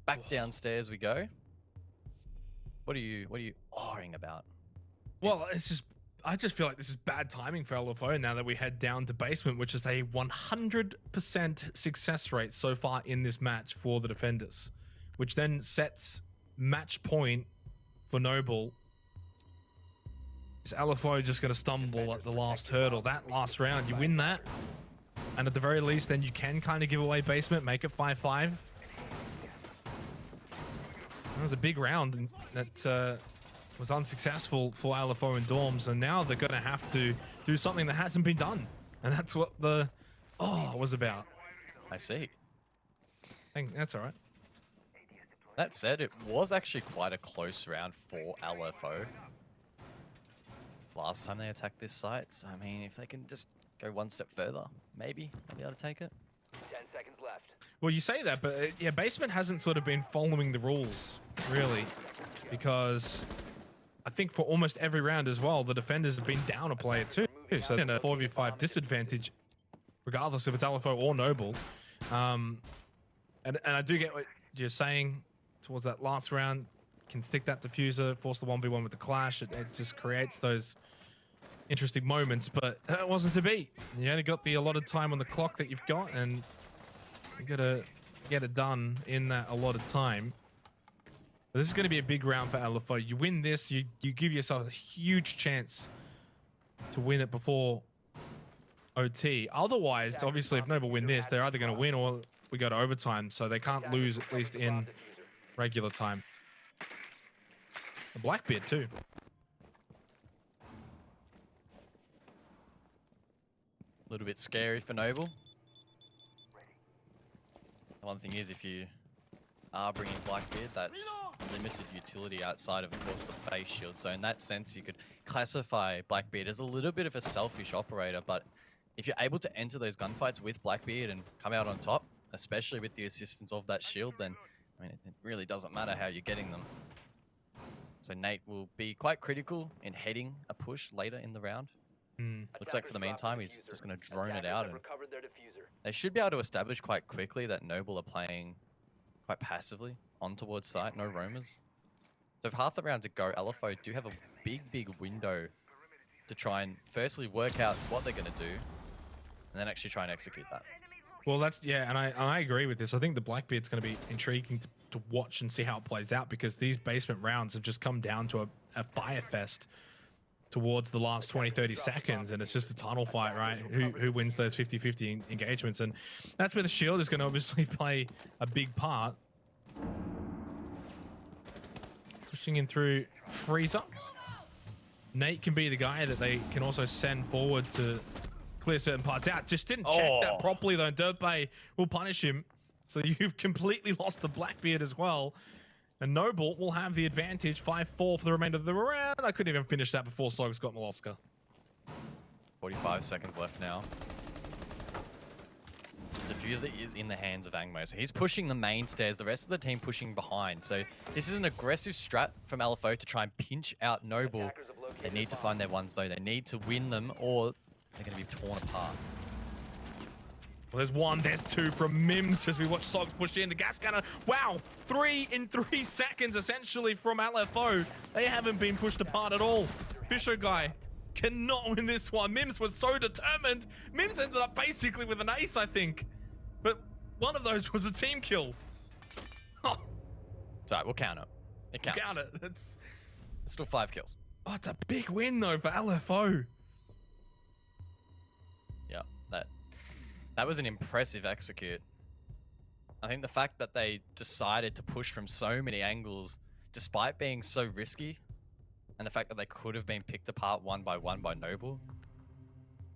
Back downstairs we go. What are you awing about? Well, I just feel like this is bad timing for LFO now that we head down to basement, which is a 100% success rate so far in this match for the defenders, which then sets match point for Noble. Is LFO just going to stumble at the last hurdle? That last round, you win that, and at the very least, then you can kind of give away basement, make it 5-5. That was a big round that was unsuccessful for LFO and Dorms, and now they're going to have to do something that hasn't been done, and that's what the was about. I see. I think that's all right. That said, it was actually quite a close round for LFO. Last time they attacked this site, so I mean, if they can just go one step further, maybe they'll be able to take it. 10 seconds left. Well, you say that, but yeah, basement hasn't sort of been following the rules, really, because I think for almost every round as well, the defenders have been down a player too, so in a 4v5 disadvantage, regardless if it's LFO or Noble. And I do get what you're saying towards that last round. Can stick that diffuser, force the 1v1 with the clash. It just creates those interesting moments, but it wasn't to be. You only got the allotted time on the clock that you've got, and you gotta get it done in that allotted time. But this is going to be a big round for LFO. You win this, you give yourself a huge chance to win it before OT. Otherwise, obviously, if Noble win this, they're either going to win or we go to overtime, so they can't lose at least in regular time. A Blackbeard too. A little bit scary for Noble. The one thing is, if you are bringing Blackbeard, that's limited utility outside of course, the face shield. So in that sense, you could classify Blackbeard as a little bit of a selfish operator, but if you're able to enter those gunfights with Blackbeard and come out on top, especially with the assistance of that shield, then I mean, it really doesn't matter how you're getting them. So Nate will be quite critical in heading a push later in the round. Looks like for the meantime, he's just going to drone it out, and they should be able to establish quite quickly that Noble are playing quite passively on towards site, no roamers. So if half the round to go, LFO do have a big window to try and firstly work out what they're going to do, and then actually try and execute that. Well, that's, yeah, and I agree with this. I think the Blackbeard's going to be intriguing to watch and see how it plays out, because these basement rounds have just come down to a fire fest towards the last 20-30 seconds, and it's just a tunnel fight, right? Who wins those 50-50 engagements, and that's where the shield is going to obviously play a big part. Pushing in through Freezer. Nate can be the guy that they can also send forward to clear certain parts out. Just didn't check that properly though. Dirtbay will punish him. So you've completely lost the Blackbeard as well. And Noble will have the advantage, 5-4 for the remainder of the round. I couldn't even finish that before Sogs got Molosca. 45 seconds left now. Diffuser is in the hands of Angmo, so he's pushing the main stairs, the rest of the team pushing behind. So this is an aggressive strat from LFO to try and pinch out Noble. They need to find their ones though. They need to win them, or they're going to be torn apart. Well, there's one, there's two from Mims as we watch Sogs push in. The gas cannon, wow, 3 in 3 seconds essentially from LFO. They haven't been pushed apart at all. Fisher guy cannot win this one. Mims was so determined. Mims ended up basically with an ace, I think. But one of those was a team kill. Oh. Sorry, we'll count it. It counts. Count it. It's still 5 kills. Oh, it's a big win though for LFO. Yeah, that was an impressive execute. I think the fact that they decided to push from so many angles, despite being so risky, and the fact that they could have been picked apart one by Noble.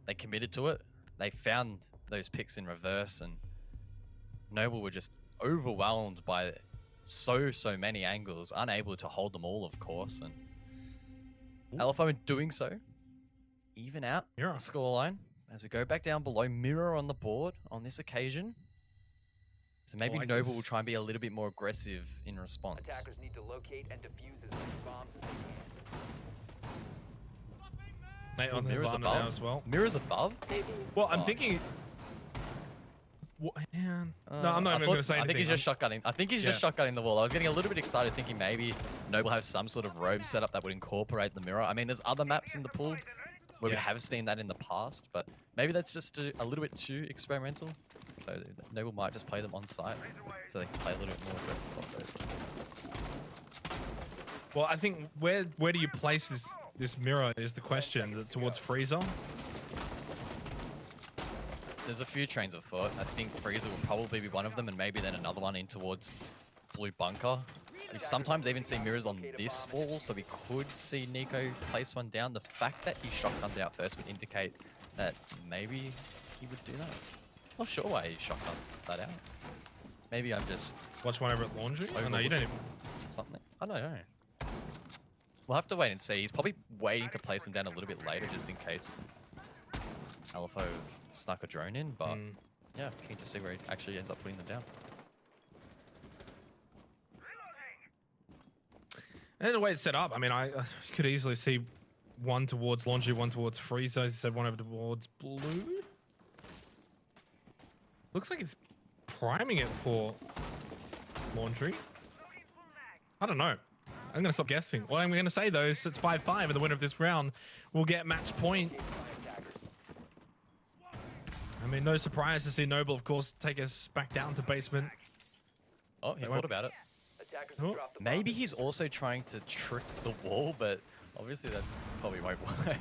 They committed to it. They found those picks in reverse, and Noble were just overwhelmed by so many angles, unable to hold them all, of course. And LFO in doing so, even out the scoreline as we go back down below. Mirror on the board on this occasion. So maybe Noble will try and be a little bit more aggressive in response. Attackers need to locate and defuse as many bombs as they can. Nate on the Mirror's barn above now as well. Mirror's above? Well, I'm thinking. What? Man. No, I'm not even going to say anything. I think he's just shotgunning. I think he's just shotgunning the wall. I was getting a little bit excited, thinking maybe Noble has some sort of robe setup that would incorporate the mirror. I mean, there's other maps in the pool where we have seen that in the past, but maybe that's just a little bit too experimental. So Noble might just play them on site, so they can play a little bit more aggressive off those. Well, I think where do you place this mirror is the question. Towards Freezer? There's a few trains of thought. I think Freezer will probably be one of them, and maybe then another one in towards Blue Bunker. We sometimes even see mirrors on this wall, so we could see Nico place one down. The fact that he shotgunned it out first would indicate that maybe he would do that. Not sure why he shotgunned that out. Maybe I'm just... Watch one over at Laundry? Oh, no, you don't even... Something. I don't know. We'll have to wait and see. He's probably waiting to place them down a little bit later, just in case LFO snuck a drone in, but yeah, keen to see where he actually ends up putting them down. And the way it's set up, I mean, I could easily see one towards Laundry, one towards Freezer. As you said, one over towards Blue. Looks like it's priming it for Laundry. I don't know. I'm going to stop guessing. What I'm going to say, though, is it's 5-5, and the winner of this round will get match point. I mean, no surprise to see Noble, of course, take us back down to basement. Oh, he thought about it. Maybe he's also trying to trick the wall, but obviously that probably won't work.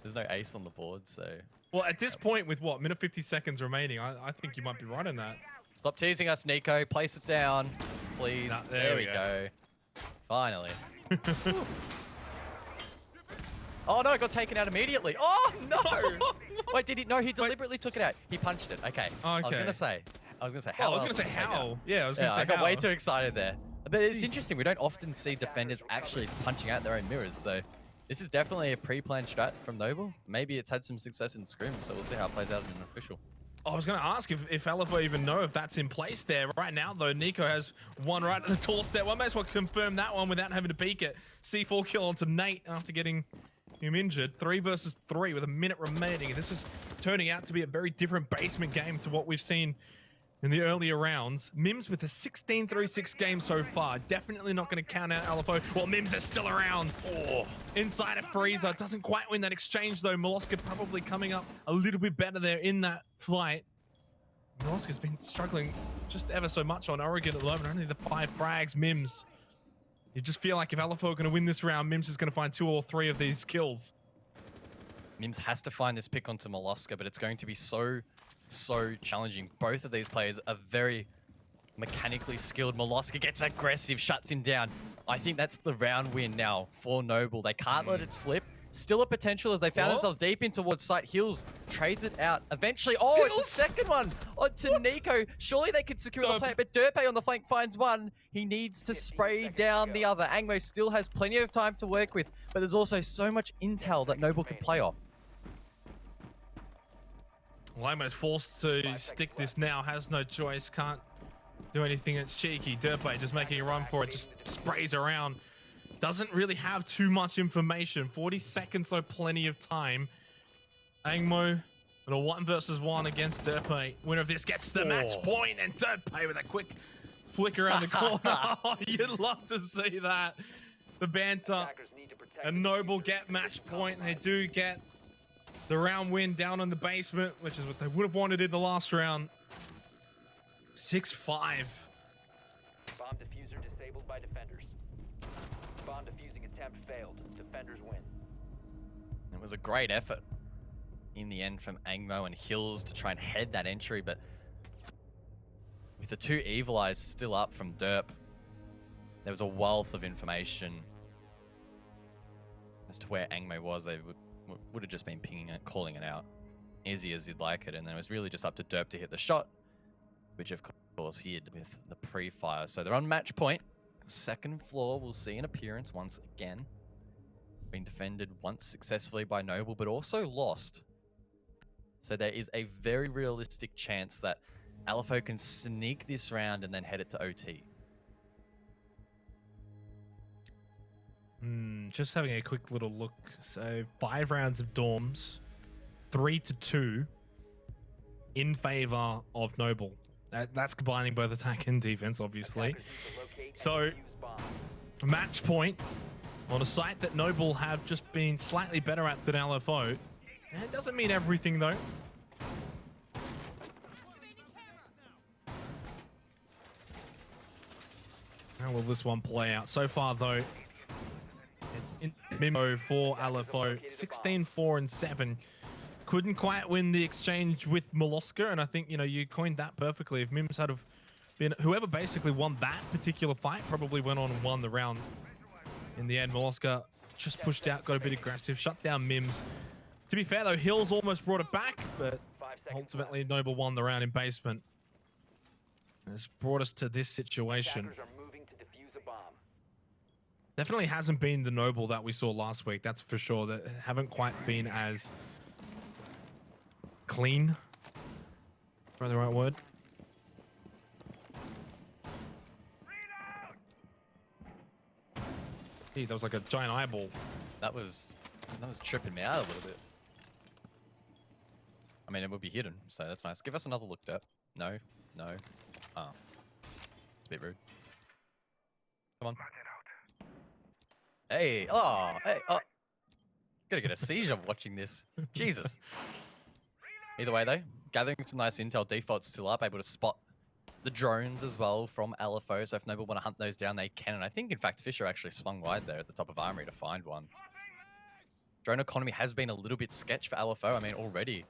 There's no ace on the board, so... Well, at this point, with what, minute 50 seconds remaining, I think you might be right on that. Stop teasing us, Nico. Place it down, please. Nah, there we go. Finally. Oh no, it got taken out immediately. Oh no! Wait, did he? No, he deliberately took it out. He punched it. Okay. I was gonna say how. I was gonna say how. Yeah, I was gonna say how. I got way too excited there. But it's interesting. We don't often see defenders actually punching out their own mirrors. So this is definitely a pre-planned strat from Noble. Maybe it's had some success in scrim. So we'll see how it plays out in an official. I was going to ask if LFO even know if that's in place there. Right now, though, Nico has one right at the doorstep. I may as well confirm that one without having to peek it. C4 kill onto Nate after getting him injured. 3 versus 3 with a minute remaining. This is turning out to be a very different basement game to what we've seen in the earlier rounds. Mims with a 16-3-6 game so far. Definitely not going to count out LFO. Well, Mims is still around. Oh, inside of Freezer. Doesn't quite win that exchange, though. Moloska probably coming up a little bit better there in that fight. Moloska's been struggling just ever so much on Oregon at the moment. Only the 5 frags. Mims. You just feel like if LFO are going to win this round, Mims is going to find 2 or 3 of these kills. Mims has to find this pick onto Moloska, but it's going to be so challenging. Both of these players are very mechanically skilled. Moloska gets aggressive, shuts him down. I think that's the round win now for Noble. They can't let it slip. Still a potential as they found themselves deep in towards site. Hills trades it out. Eventually, it's a second one onto Nico. Surely they could secure the plant, but Derpe on the flank finds one. He needs to spray down the other. Angmo still has plenty of time to work with, but there's also so much intel that Noble can play off. Well, almost forced to stick this now, has no choice, can't do anything that's cheeky. Derpe just making a run for it, just sprays around. Doesn't really have too much information. 40 seconds, though, plenty of time. Angmo with a 1 versus 1 against Derpe. Winner of this gets the match point, and Derpe with a quick flick around the corner. Oh, you'd love to see that. The banter. And Noble get match point. They do get the round win down in the basement, which is what they would have wanted in the last round. 6-5. Bomb diffuser disabled by defenders. Bomb defusing attempt failed. Defenders win. It was a great effort in the end from Angmo and Hills to try and head that entry, but with the 2 Evil Eyes still up from Derp, there was a wealth of information as to where Angmo was. They would have just been pinging it, calling it out, easy as you'd like it, and then it was really just up to Derp to hit the shot, which of course he did with the pre-fire. So they're on match point. Second floor will see an appearance once again. It's been defended once successfully by Noble, but also lost. So there is a very realistic chance that LFO can sneak this round and then head it to OT. Just having a quick little look. So 5 rounds of Dorms, 3-2 in favor of Noble. That's combining both attack and defense, obviously. So match point on a site that Noble have just been slightly better at than LFO. And it doesn't mean everything though. How will this one play out? So far though, in Mimo for LFO, 16-4-7. Couldn't quite win the exchange with Molosca, and I think, you know, you coined that perfectly. If Mims had have been, whoever basically won that particular fight probably went on and won the round. In the end, Molosca just pushed out, got a bit aggressive, shut down Mims. To be fair though, Hills almost brought it back, but ultimately Noble won the round in basement. And it's brought us to this situation. Definitely hasn't been the Noble that we saw last week, that's for sure. That haven't quite been as clean. Probably the right word. Jeez, that was like a giant eyeball. That was tripping me out a little bit. I mean, it would be hidden, so that's nice. Give us another look, Derp. No, no. Oh. It's a bit rude. Come on. Hey, oh, hey, oh. Gonna get a seizure watching this. Jesus. Either way, though, gathering some nice intel. Default's still up, able to spot the drones as well from LFO. So if Noble want to hunt those down, they can. And I think, in fact, Fisher actually swung wide there at the top of Armory to find one. Drone economy has been a little bit sketch for LFO. I mean, already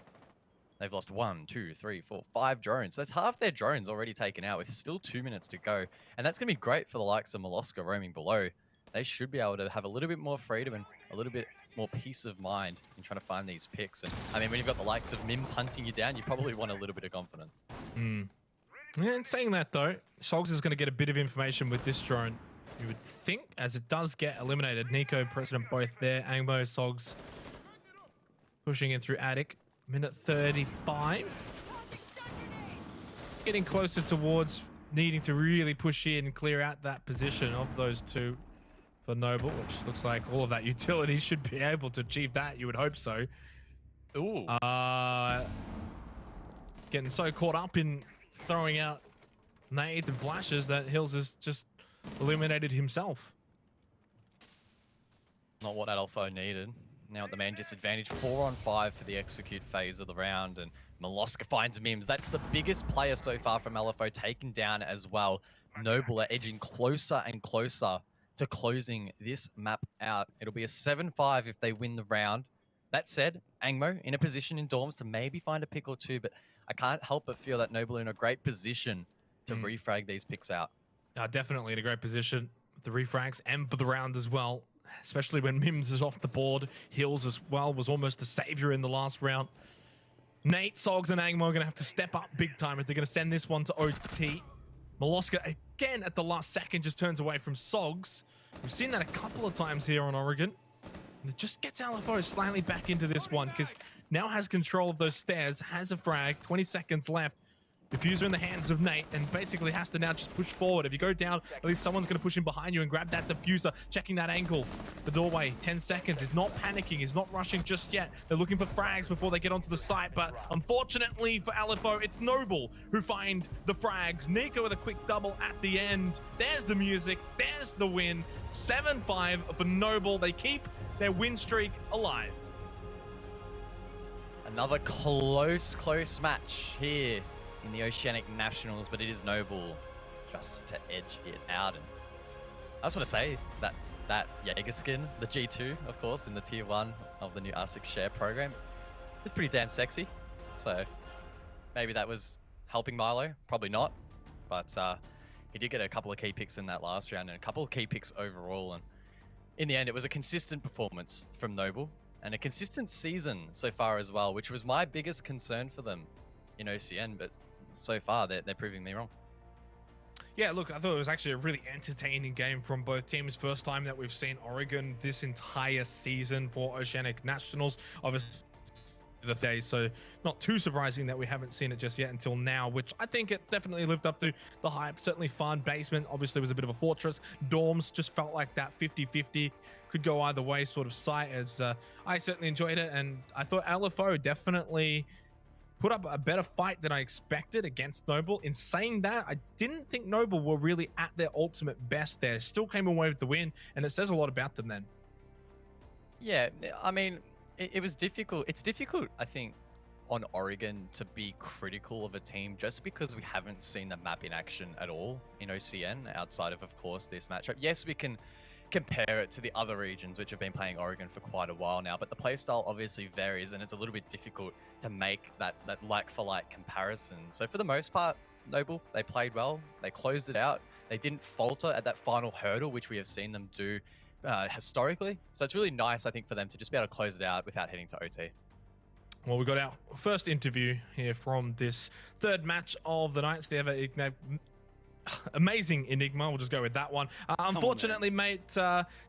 they've lost 1, 2, 3, 4, 5 drones. So that's half their drones already taken out with still 2 minutes to go. And that's going to be great for the likes of Molosca roaming below. They should be able to have a little bit more freedom and a little bit more peace of mind in trying to find these picks. And I mean, when you've got the likes of Mims hunting you down, you probably want a little bit of confidence. Yeah, and saying that though, Sogs is going to get a bit of information with this drone, you would think, as it does get eliminated. Nico, President both there. Angmo, Sogs pushing in through Attic. Minute 35. Getting closer towards needing to really push in and clear out that position of those two for Noble, which looks like all of that utility should be able to achieve that. You would hope so. Ooh. Getting so caught up in throwing out nades and flashes that Hills has just eliminated himself. Not what LFO needed. Now at the man disadvantage, 4 on 5 for the execute phase of the round, and Molosca finds Mims. That's the biggest player so far from LFO taken down as well. Noble are edging closer and closer to closing this map out. It'll be a 7-5 if they win the round. That said, Angmo in a position in Dorms to maybe find a pick or two, but I can't help but feel that Noble are in a great position to refrag these picks out. Definitely in a great position with the refrags and for the round as well, especially when Mims is off the board. Hills as well was almost a savior in the last round. Nate, Sogs, and Angmo are going to have to step up big time if they're going to send this one to OT. Molosca, again, at the last second, just turns away from Sogs. We've seen that a couple of times here on Oregon. And it just gets LFO slightly back into this one, because now has control of those stairs, has a frag, 20 seconds left. Diffuser in the hands of Nate, and basically has to now just push forward. If you go down, at least someone's going to push in behind you and grab that diffuser, checking that angle. The doorway, 10 seconds. He's not panicking. He's not rushing just yet. They're looking for frags before they get onto the site, but unfortunately for LFO, it's Noble who find the frags. Nico with a quick double at the end. There's the music. There's the win. 7-5 for Noble. They keep their win streak alive. Another close match here in the Oceanic Nationals, but it is Noble just to edge it out. And I just want to say that Jaeger skin, the G2, of course, in the tier 1 of the new R6 share program, is pretty damn sexy. So maybe that was helping Milo, probably not, but he did get a couple of key picks in that last round and a couple of key picks overall. And in the end, it was a consistent performance from Noble and a consistent season so far as well, which was my biggest concern for them in OCN. But so far, they're proving me wrong. Yeah, look, I thought it was actually a really entertaining game from both teams. First time that we've seen Oregon this entire season for Oceanic Nationals. Obviously, the day, so not too surprising that we haven't seen it just yet until now, which I think it definitely lived up to the hype. Certainly fun. Basement obviously was a bit of a fortress. Dorms just felt like that 50-50 could go either way sort of site, as I certainly enjoyed it, and I thought LFO definitely put up a better fight than I expected against Noble. In saying that, I didn't think Noble were really at their ultimate best there. Still came away with the win, and it says a lot about them then. Yeah, I mean, it was difficult. It's difficult, I think, on Oregon to be critical of a team just because we haven't seen the map in action at all in OCN outside of course, this matchup. Yes, we can compare it to the other regions which have been playing Oregon for quite a while now, but the playstyle obviously varies and it's a little bit difficult to make that like-for-like comparison. So for the most part, Noble, they played well, they closed it out, they didn't falter at that final hurdle, which we have seen them do historically. So it's really nice, I think, for them to just be able to close it out without heading to OT. Well, we got our first interview here from this third match of the night. The ever amazing Enigma, we'll just go with that one. Unfortunately, mate,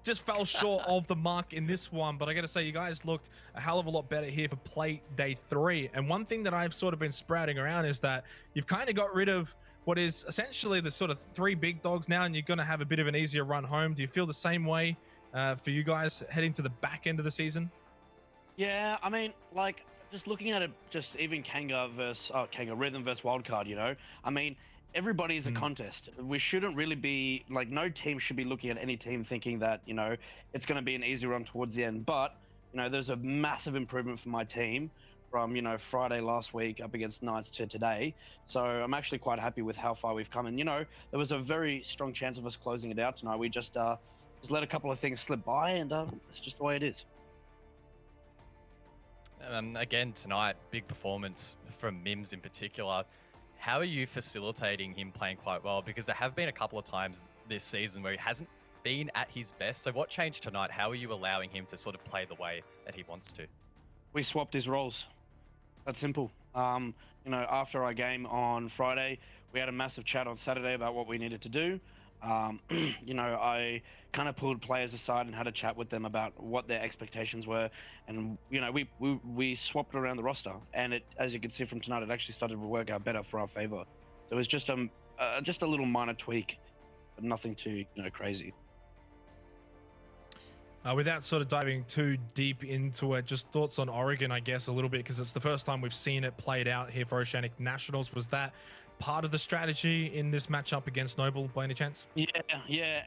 just fell short of the mark in this one, but I gotta say, you guys looked a hell of a lot better here for Playday 3. And one thing that I've sort of been sprouting around is that you've kind of got rid of what is essentially the sort of 3 big dogs now, and you're gonna have a bit of an easier run home. Do you feel the same way for you guys heading to the back end of the season? Yeah, I mean, like, just looking at it, just even Kanga Rhythm versus Wildcard, you know? I mean, everybody's a contest. We shouldn't really be, like, no team should be looking at any team thinking that, you know, it's going to be an easy run towards the end. But, you know, there's a massive improvement for my team from, you know, Friday last week up against Knights to today. So I'm actually quite happy with how far we've come. And, you know, there was a very strong chance of us closing it out tonight. We just let a couple of things slip by, and it's just the way it is. Again, tonight, big performance from Mims in particular. How are you facilitating him playing quite well? Because there have been a couple of times this season where he hasn't been at his best. So what changed tonight? How are you allowing him to sort of play the way that he wants to? We swapped his roles. That's simple. You know, after our game on Friday, we had a massive chat on Saturday about what we needed to do. You know, I kind of pulled players aside and had a chat with them about what their expectations were, and you know, we swapped around the roster, and it, as you can see from tonight, it actually started to work out better for our favor. So it was just a little minor tweak, but nothing too, you know, crazy. Without sort of diving too deep into it, just thoughts on Oregon, I guess, a little bit, because it's the first time we've seen it played out here for Oceanic Nationals. Was that part of the strategy in this matchup against Noble by any chance? Yeah,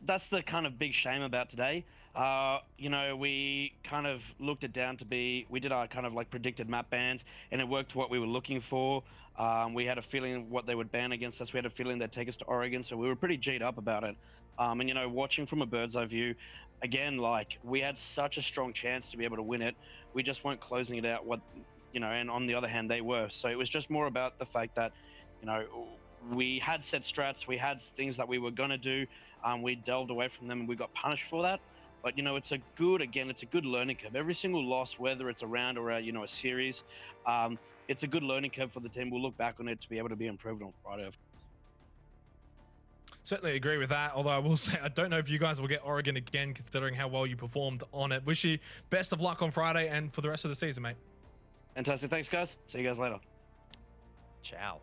that's the kind of big shame about today. You know, we kind of looked it down to be, we did our kind of like predicted map bans, and it worked what we were looking for. We had a feeling what they would ban against us. We had a feeling they'd take us to Oregon, so we were pretty G'd up about it. And you know, watching from a bird's eye view, again, like, we had such a strong chance to be able to win it. We just weren't closing it out, you know, and on the other hand, they were. So it was just more about the fact that, you know, we had set strats, we had things that we were going to do. We delved away from them and we got punished for that. But, you know, it's a good learning curve. Every single loss, whether it's a round or you know, a series, it's a good learning curve for the team. We'll look back on it to be able to be improved on Friday. Certainly agree with that, although I will say I don't know if you guys will get Oregon again, considering how well you performed on it. Wish you best of luck on Friday and for the rest of the season, mate. Fantastic. Thanks, guys. See you guys later. Ciao.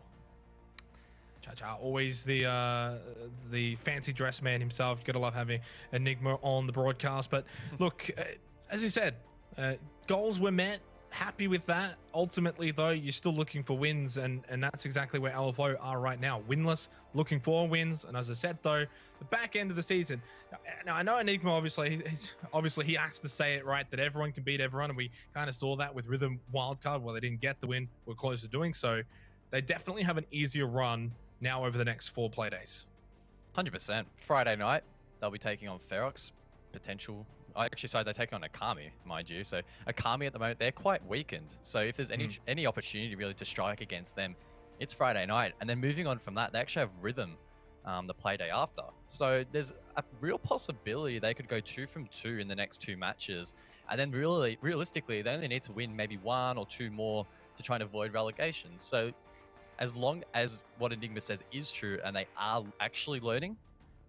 Ciao. Always the fancy dress man himself. You gotta love having Enigma on the broadcast. But look, as you said, goals were met. Happy with that. Ultimately, though, you're still looking for wins, and that's exactly where LFO are right now. Winless, looking for wins. And as I said, though, the back end of the season. Now I know Enigma, obviously, he has to say it right, that everyone can beat everyone, and we kind of saw that with Rhythm Wildcard. Well, they didn't get the win. We're close to doing so. They definitely have an easier run now over the next 4 play days. 100%. Friday night, they'll be taking on Ferox. Potential. Actually, sorry, they're taking on Akami, mind you. So Akami at the moment, they're quite weakened. So if there's any opportunity really to strike against them, it's Friday night. And then moving on from that, they actually have Rhythm the Playday after. So there's a real possibility they could go 2 from 2 in the next 2 matches. And then realistically, they only need to win maybe 1 or 2 more to try and avoid relegation. So as long as what Enigma says is true and they are actually learning,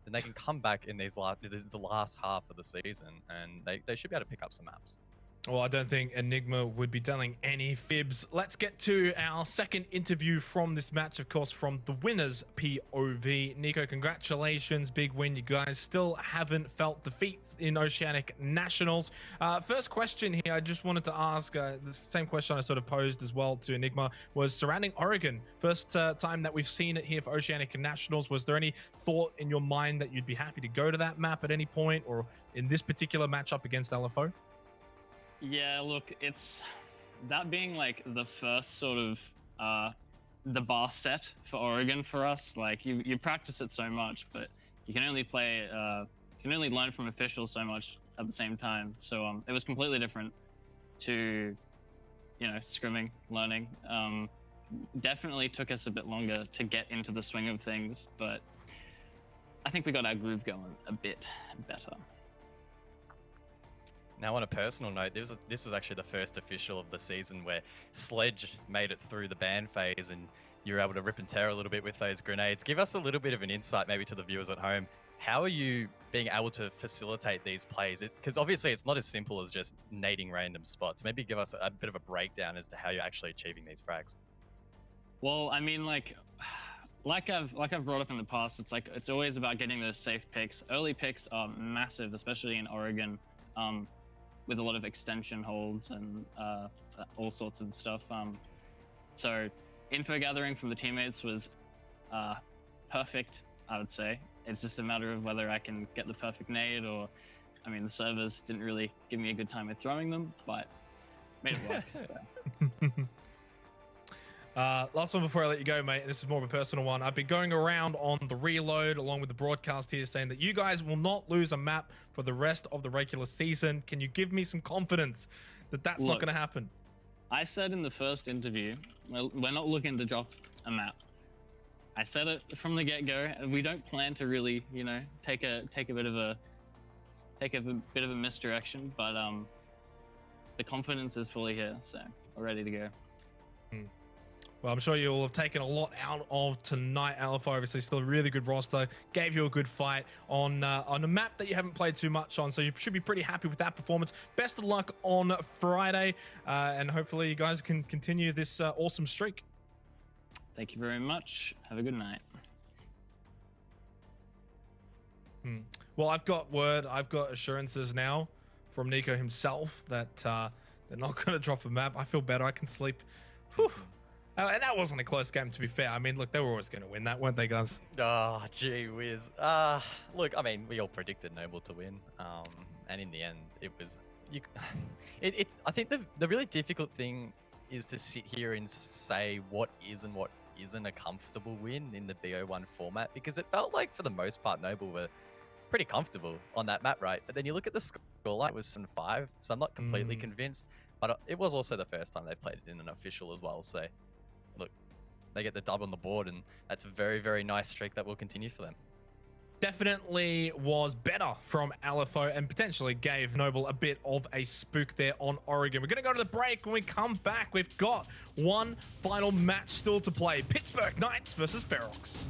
then they can come back in this is the last half of the season, and they should be able to pick up some maps. Well, I don't think Enigma would be telling any fibs. Let's get to our second interview from this match, of course, from the winners POV. Nico, congratulations, big win. You guys still haven't felt defeat in Oceanic Nationals. First question here, I just wanted to ask, the same question I sort of posed as well to Enigma, was surrounding Oregon. First time that we've seen it here for Oceanic Nationals. Was there any thought in your mind that you'd be happy to go to that map at any point, or in this particular matchup against LFO? Yeah, look, it's that being like the first sort of the bar set for Oregon for us. Like you practice it so much, but you can only play you can only learn from officials so much at the same time. So it was completely different to, you know, scrimming, learning. Definitely took us a bit longer to get into the swing of things, but I think we got our groove going a bit better. Now, on a personal note, this was actually the first official of the season where Sledge made it through the ban phase, and you were able to rip and tear a little bit with those grenades. Give us a little bit of an insight, maybe to the viewers at home. How are you being able to facilitate these plays? Because obviously it's not as simple as just nading random spots. Maybe give us a bit of a breakdown as to how you're actually achieving these frags. Well, I mean, like I've brought up in the past, it's always about getting those safe picks. Early picks are massive, especially in Oregon. With a lot of extension holds and all sorts of stuff. So info gathering from the teammates was perfect, I would say. It's just a matter of whether I can get the perfect nade, or, I mean, the servers didn't really give me a good time with throwing them, but made it work. So. Last one before I let you go, mate. This is more of a personal one. I've been going around on the reload along with the broadcast here saying that you guys will not lose a map for the rest of the regular season. Can you give me some confidence that that's not going to happen? I said in the first interview, we're not looking to drop a map. I said it from the get-go. We don't plan to really, you know, take a bit of a misdirection, but the confidence is fully here, so we're ready to go. Well, I'm sure you'll have taken a lot out of tonight. LFO obviously still a really good roster, gave you a good fight on a map that you haven't played too much on, so you should be pretty happy with that performance. Best of luck on Friday, and hopefully you guys can continue this awesome streak. Thank you very much. Have a good night. Well, I've got assurances now from Nico himself that they're not going to drop a map. I feel better. I can sleep. Whew. And that wasn't a close game, to be fair. I mean, look, they were always going to win that, weren't they, guys? Oh, gee whiz. Look, I mean, we all predicted Noble to win. And in the end, it was... I think the really difficult thing is to sit here and say what is and what isn't a comfortable win in the BO1 format, because it felt like, for the most part, Noble were pretty comfortable on that map, right? But then you look at the scoreline, it was 7-5, so I'm not completely convinced. But it was also the first time they've played it in an official as well, so... Look, they get the dub on the board, and that's a very, very nice streak that will continue for them. Definitely was better from LFO and potentially gave Noble a bit of a spook there on Oregon. We're going to go to the break. When we come back, we've got one final match still to play. Pittsburgh Knights versus Ferox.